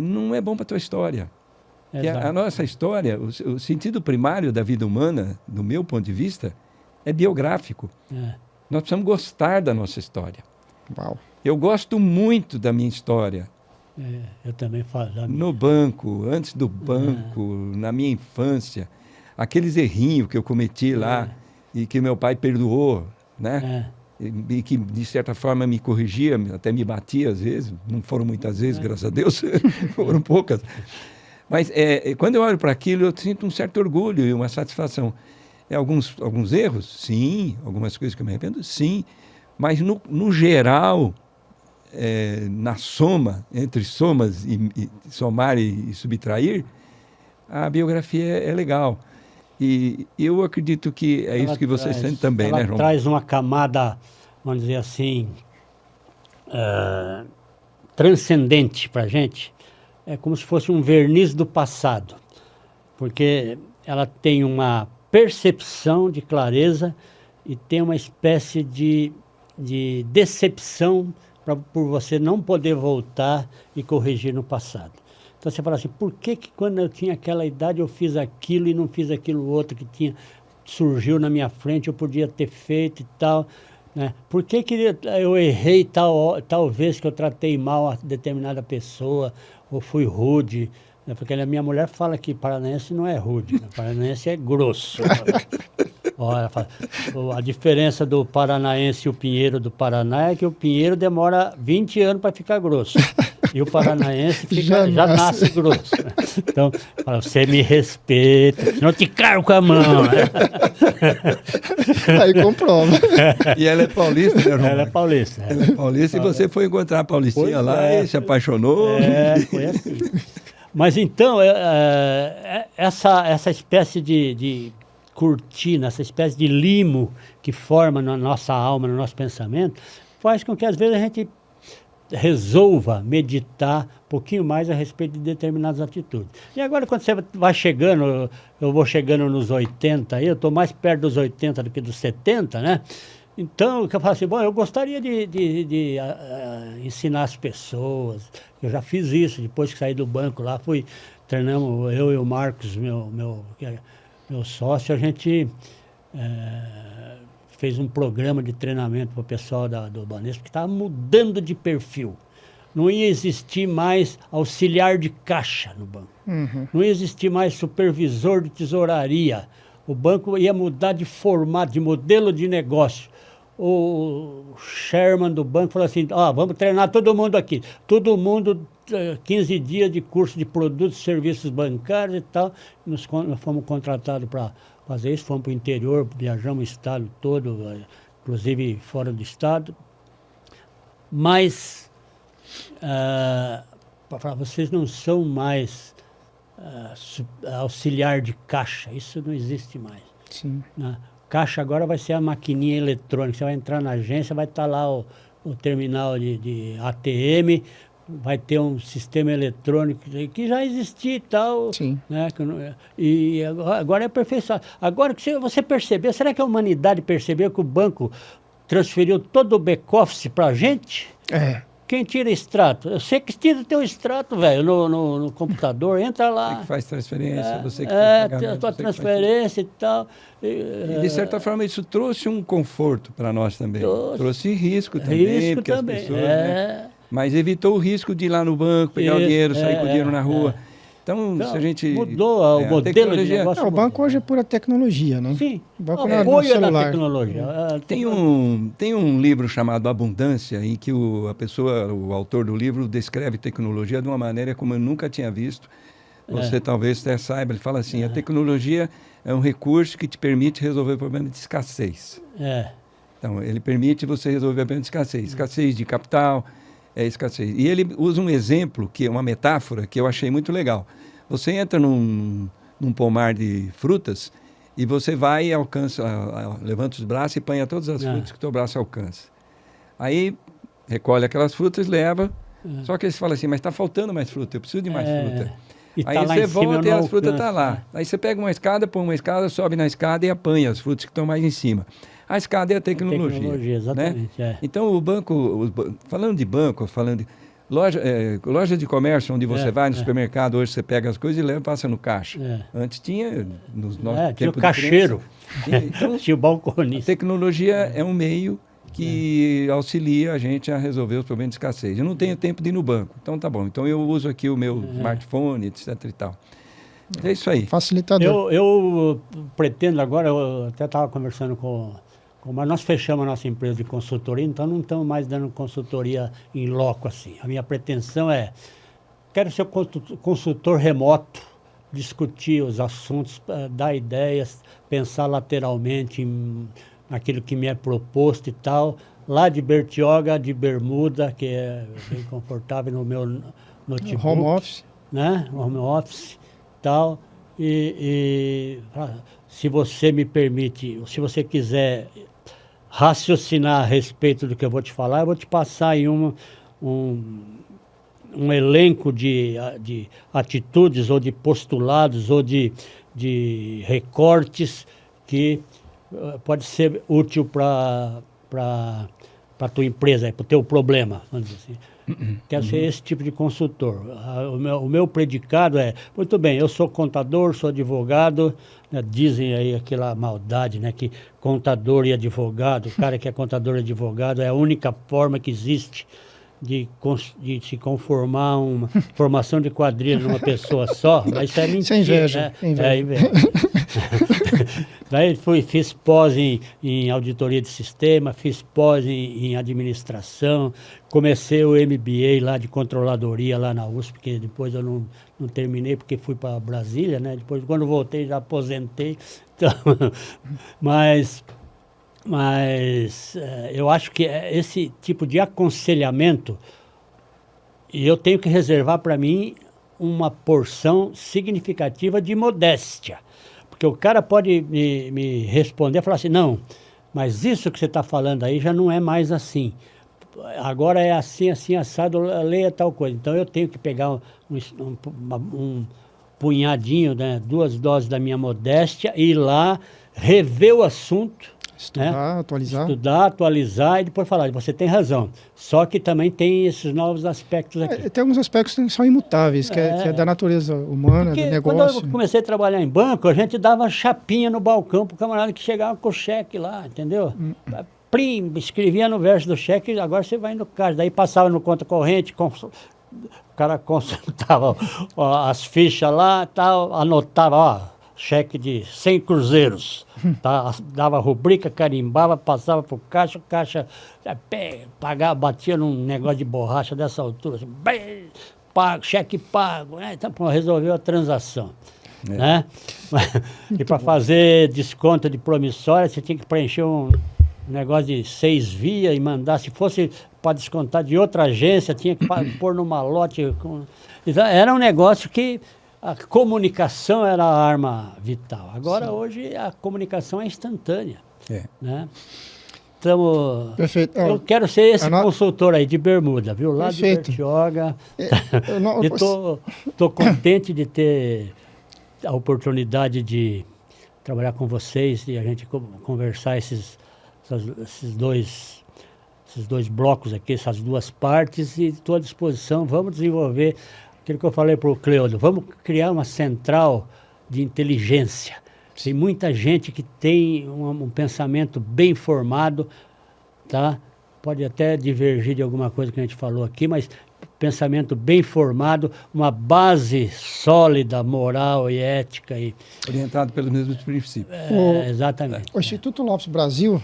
não é bom para a tua história. A nossa história, o sentido primário da vida humana, do meu ponto de vista, é biográfico. Nós precisamos gostar da nossa história. Uau. Eu gosto muito da minha história. Eu também falo. No banco, antes do banco, na minha infância, aqueles errinhos que eu cometi lá e que meu pai perdoou, né? E que, de certa forma, me corrigia, até me batia às vezes. Não foram muitas vezes, graças a Deus, foram poucas. Mas quando eu olho para aquilo, eu sinto um certo orgulho e uma satisfação. Alguns erros? Sim. Algumas coisas que eu me arrependo? Sim. Mas, no geral, na soma, entre somas e somar e subtrair, a biografia é legal. E eu acredito que é isso que vocês sentem também, né, João? Ela traz uma camada, vamos dizer assim, transcendente para a gente. É como se fosse um verniz do passado. Porque ela tem uma percepção de clareza e tem uma espécie de decepção por você não poder voltar e corrigir no passado. Então você fala assim, por que quando eu tinha aquela idade eu fiz aquilo e não fiz aquilo outro que surgiu na minha frente, eu podia ter feito e tal, né? Por que eu errei tal vez que eu tratei mal a determinada pessoa ou fui rude? Né? Porque a minha mulher fala que paranaense não é rude, né? Paranaense é grosso. Olha, a diferença do paranaense e o pinheiro do Paraná é que o pinheiro demora 20 anos para ficar grosso. E o paranaense já nasce grosso. Né? Então, fala, você me respeita, senão eu te cargo com a mão. Né? Aí comprova. E ela é paulista, né, João? Ela é paulista. Ela é paulista e você foi encontrar a Paulistinha lá e se apaixonou. Foi assim. Mas então, essa espécie de cortina, essa espécie de limo que forma na nossa alma, no nosso pensamento, faz com que às vezes a gente resolva meditar um pouquinho mais a respeito de determinadas atitudes. E agora, quando você vai chegando, eu vou chegando nos 80, aí, eu estou mais perto dos 80 do que dos 70, né? Então, eu falo assim, bom, eu gostaria de ensinar as pessoas. Eu já fiz isso, depois que saí do banco lá, treinamos, eu e o Marcos, meu sócio, a gente fez um programa de treinamento para o pessoal do Banespa, que estava mudando de perfil. Não ia existir mais auxiliar de caixa no banco. Uhum. Não ia existir mais supervisor de tesouraria. O banco ia mudar de formato, de modelo de negócio. O chairman do banco falou assim, vamos treinar todo mundo aqui. Todo mundo, 15 dias de curso de produtos e serviços bancários e tal. Nós fomos contratados para fazer isso, fomos para o interior, viajamos o estado todo, inclusive fora do estado. Mas, vocês não são mais auxiliar de caixa, isso não existe mais. Sim. Né? Caixa agora vai ser a maquininha eletrônica, você vai entrar na agência, vai estar lá o terminal de ATM, vai ter um sistema eletrônico que já existia e tal. Sim. Né? E agora é aperfeiçoado. Agora que você percebeu, será que a humanidade percebeu que o banco transferiu todo o back-office para a gente? Quem tira extrato? Você que tira teu extrato, velho, no computador, entra lá. Você que faz transferência, você que faz pagamento. A tua transferência e tal. E de certa forma isso trouxe um conforto para nós também. Trouxe risco também, porque as pessoas... Né? Mas evitou o risco de ir lá no banco, pegar o dinheiro, sair com o dinheiro na rua. Então, se a gente... Mudou o modelo de negócio. O banco hoje é pura tecnologia, né? Sim. O banco apoio da tecnologia. Tem um livro chamado Abundância, em que o autor do livro descreve tecnologia de uma maneira como eu nunca tinha visto. Você talvez até saiba, ele fala assim, a tecnologia é um recurso que te permite resolver o problema de escassez. Então, ele permite você resolver o problema de escassez. Escassez de capital... escassez. E ele usa um exemplo, que é uma metáfora, que eu achei muito legal. Você entra num pomar de frutas e você vai e alcança, levanta os braços e apanha todas as frutas que o teu braço alcança. Aí recolhe aquelas frutas, leva, só que eles falam assim, mas está faltando mais fruta, eu preciso de mais fruta. Aí tá você volta e as frutas estão lá. Aí você pega uma escada, põe uma escada, sobe na escada e apanha as frutas que estão mais em cima. A escada é a tecnologia. Exatamente. Né? Então, o banco, falando de banco, loja de comércio, onde você vai no supermercado, hoje você pega as coisas e leva e passa no caixa. Antes tinha, nos nossos tinha o caixeiro, então, tinha o balconista. A tecnologia é um meio que auxilia a gente a resolver os problemas de escassez. Eu não tenho tempo de ir no banco, então tá bom. Então eu uso aqui o meu smartphone, etc e tal. É isso aí. Facilitador. Eu pretendo agora, eu até estava conversando mas nós fechamos a nossa empresa de consultoria, então não estamos mais dando consultoria em loco assim. A minha pretensão quero ser consultor remoto, discutir os assuntos, dar ideias, pensar lateralmente naquilo que me é proposto e tal. Lá de Bertioga, de bermuda, que é bem confortável no meu notebook. Home office. Né? Home office e tal. Se você me permite, se você quiser raciocinar a respeito do que eu vou te falar, eu vou te passar aí um elenco de atitudes ou de postulados ou de recortes que pode ser útil para a tua empresa, para o teu problema, vamos dizer assim. Quero ser esse tipo de consultor. O meu predicado muito bem, eu sou contador, sou advogado, né, dizem aí aquela maldade, né, que contador e advogado, o cara que é contador e advogado é a única forma que existe de se conformar uma formação de quadrilha numa pessoa só, mas isso é mentira. Isso é inveja. Né? É inveja. Daí fiz pós em auditoria de sistema, fiz pós em administração, comecei o MBA lá de controladoria lá na USP, porque depois eu não terminei porque fui para Brasília, né? Depois, quando voltei, já aposentei. Então, mas eu acho que esse tipo de aconselhamento, eu tenho que reservar para mim uma porção significativa de modéstia. Porque o cara pode me responder e falar assim, não, mas isso que você está falando aí já não é mais assim. Agora é assim, assim, assado, leia tal coisa. Então eu tenho que pegar um punhadinho, né, 2 doses da minha modéstia e ir lá, rever o assunto. Estudar, atualizar. Estudar, atualizar e depois falar, você tem razão. Só que também tem esses novos aspectos aqui. Tem alguns aspectos que são imutáveis, que é da natureza humana, porque do negócio. Quando eu comecei a trabalhar em banco, a gente dava chapinha no balcão pro camarada que chegava com o cheque lá, entendeu? Plim, escrevia no verso do cheque, agora você vai no caixa. Daí passava no conta corrente, o cara consultava as fichas lá, tal, anotava, cheque de 100 cruzeiros, tá? Dava rubrica, carimbava, passava pro caixa, o caixa pagava, batia num negócio de borracha dessa altura, assim, pago, cheque pago, né? Então, pô, resolveu a transação. Né? E para fazer desconto de promissória, você tinha que preencher um negócio de 6 vias e mandar, se fosse para descontar de outra agência, tinha que pôr no malote. Então, era um negócio que a comunicação era a arma vital. Agora, hoje, a comunicação é instantânea. Né? Então, perfeito. Eu quero ser esse consultor aí de bermuda, viu? Lá perfeito. de Bertioga. Estou contente de ter a oportunidade de trabalhar com vocês e a gente conversar esses dois blocos aqui, essas 2 partes, e estou à disposição. Vamos desenvolver aquilo que eu falei para o Cleudo, vamos criar uma central de inteligência. Tem muita gente que tem um pensamento bem formado, tá? Pode até divergir de alguma coisa que a gente falou aqui, mas pensamento bem formado, uma base sólida, moral e ética. Orientado pelos mesmos princípios. Exatamente. O Instituto Lopes Brasil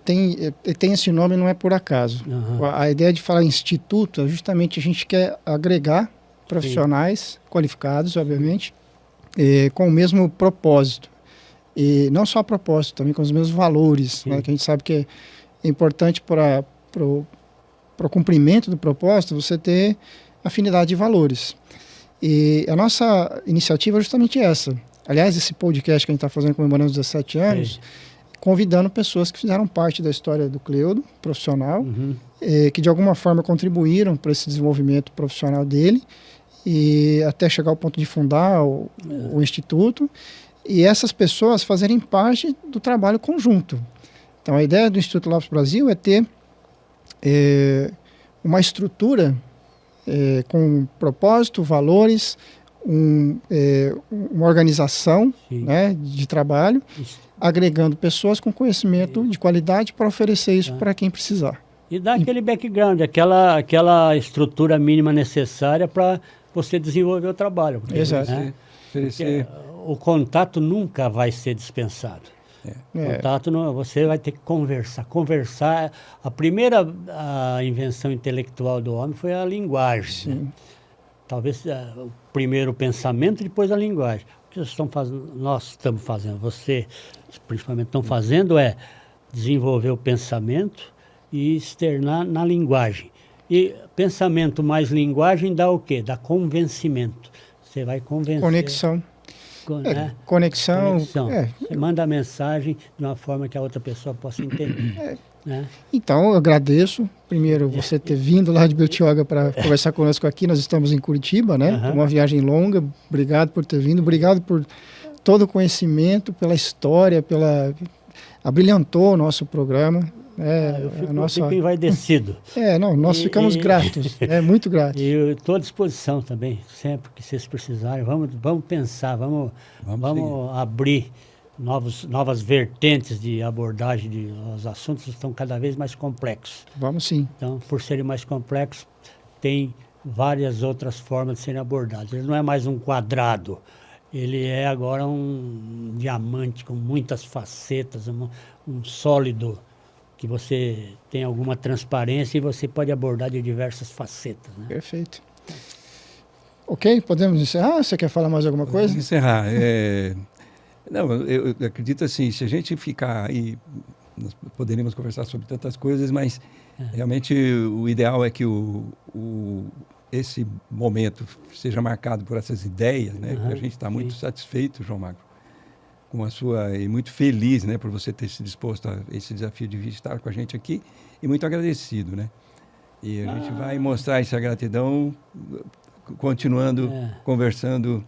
tem esse nome, não é por acaso. A ideia de falar instituto é justamente a gente quer agregar profissionais qualificados, obviamente, com o mesmo propósito. E não só propósito, também com os mesmos valores, né, que a gente sabe que é importante para o cumprimento do propósito você ter afinidade de valores. E a nossa iniciativa é justamente essa. Aliás, esse podcast que a gente está fazendo comemorando os 17 anos, convidando pessoas que fizeram parte da história do Cleudo, profissional, que de alguma forma contribuíram para esse desenvolvimento profissional dele, e até chegar ao ponto de fundar o Instituto, e essas pessoas fazerem parte do trabalho conjunto. Então, a ideia do Instituto Lopes Brasil é ter uma estrutura com propósito, valores, uma organização, né, de trabalho, agregando pessoas com conhecimento de qualidade para oferecer isso para quem precisar. E dar aquele background, aquela estrutura mínima necessária para você desenvolver o trabalho. Porque, exato. Né? O contato nunca vai ser dispensado. Contato, você vai ter que conversar. Conversar, a primeira invenção intelectual do homem foi a linguagem. Né? Talvez o primeiro pensamento, depois a linguagem. O que nós estamos fazendo, você principalmente estão fazendo é desenvolver o pensamento e externar na linguagem. E pensamento mais linguagem dá o quê? Dá convencimento. Você vai convencer. Conexão. Né? Conexão. Você manda a mensagem de uma forma que a outra pessoa possa entender. Né? Então, eu agradeço, primeiro, você ter vindo lá de Bertioga para conversar conosco aqui. Nós estamos em Curitiba, né? Uma viagem longa. Obrigado por ter vindo. Obrigado por todo o conhecimento, pela história, abrilhantou o nosso programa. Eu fico envaidecido. Nós ficamos gratos, muito gratos. E eu estou à disposição também, sempre que vocês precisarem. Vamos pensar, vamos abrir novas vertentes de abordagem. Os assuntos estão cada vez mais complexos. Vamos sim. Então, por serem mais complexos, tem várias outras formas de serem abordados. Ele não é mais um quadrado, ele é agora um diamante com muitas facetas, um sólido que você tem alguma transparência e você pode abordar de diversas facetas, né? Perfeito. Ok, podemos encerrar? Você quer falar mais alguma coisa? Vamos encerrar. Não, eu acredito assim, se a gente ficar aí, nós poderíamos conversar sobre tantas coisas, mas realmente o ideal é que esse momento seja marcado por essas ideias, né? Que a gente está muito satisfeito, João Magro, com a sua, e muito feliz, né, por você ter se disposto a esse desafio de vir estar com a gente aqui, e muito agradecido, né? E a gente vai mostrar essa gratidão continuando conversando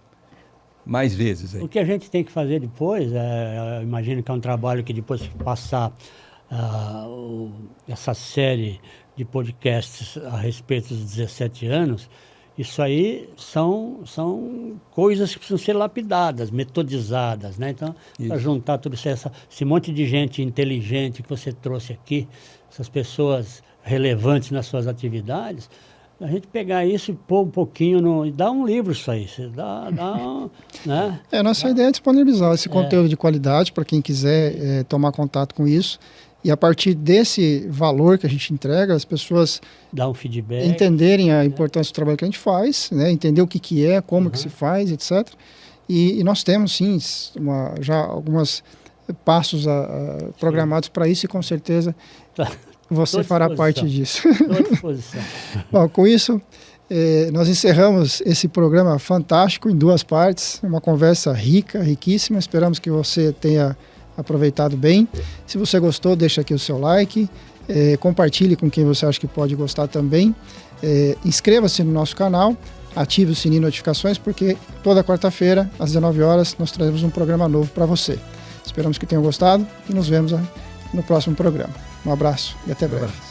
mais vezes aí. O que a gente tem que fazer depois, eu imagino que é um trabalho que depois que passar essa série de podcasts a respeito dos 17 anos, isso aí são coisas que precisam ser lapidadas, metodizadas, né? Então, para juntar tudo isso, esse monte de gente inteligente que você trouxe aqui, essas pessoas relevantes nas suas atividades, a gente pegar isso e pôr um pouquinho e dar um livro isso aí. Você né? Nossa ideia é disponibilizar esse conteúdo de qualidade para quem quiser tomar contato com isso. E a partir desse valor que a gente entrega, as pessoas dar um feedback, entenderem a importância do trabalho que a gente faz, né? Entender o que é, como que se faz, etc. E nós temos, sim, já alguns passos programados para isso e com certeza você fará parte disso. Estou à disposição. Bom, com isso, nós encerramos esse programa fantástico em 2 partes, uma conversa rica, riquíssima. Esperamos que você tenha aproveitado bem. Se você gostou, deixa aqui o seu like, compartilhe com quem você acha que pode gostar também. Inscreva-se no nosso canal, ative o sininho de notificações, porque toda quarta-feira, às 19 horas, nós trazemos um programa novo para você. Esperamos que tenham gostado e nos vemos no próximo programa. Um abraço e até breve.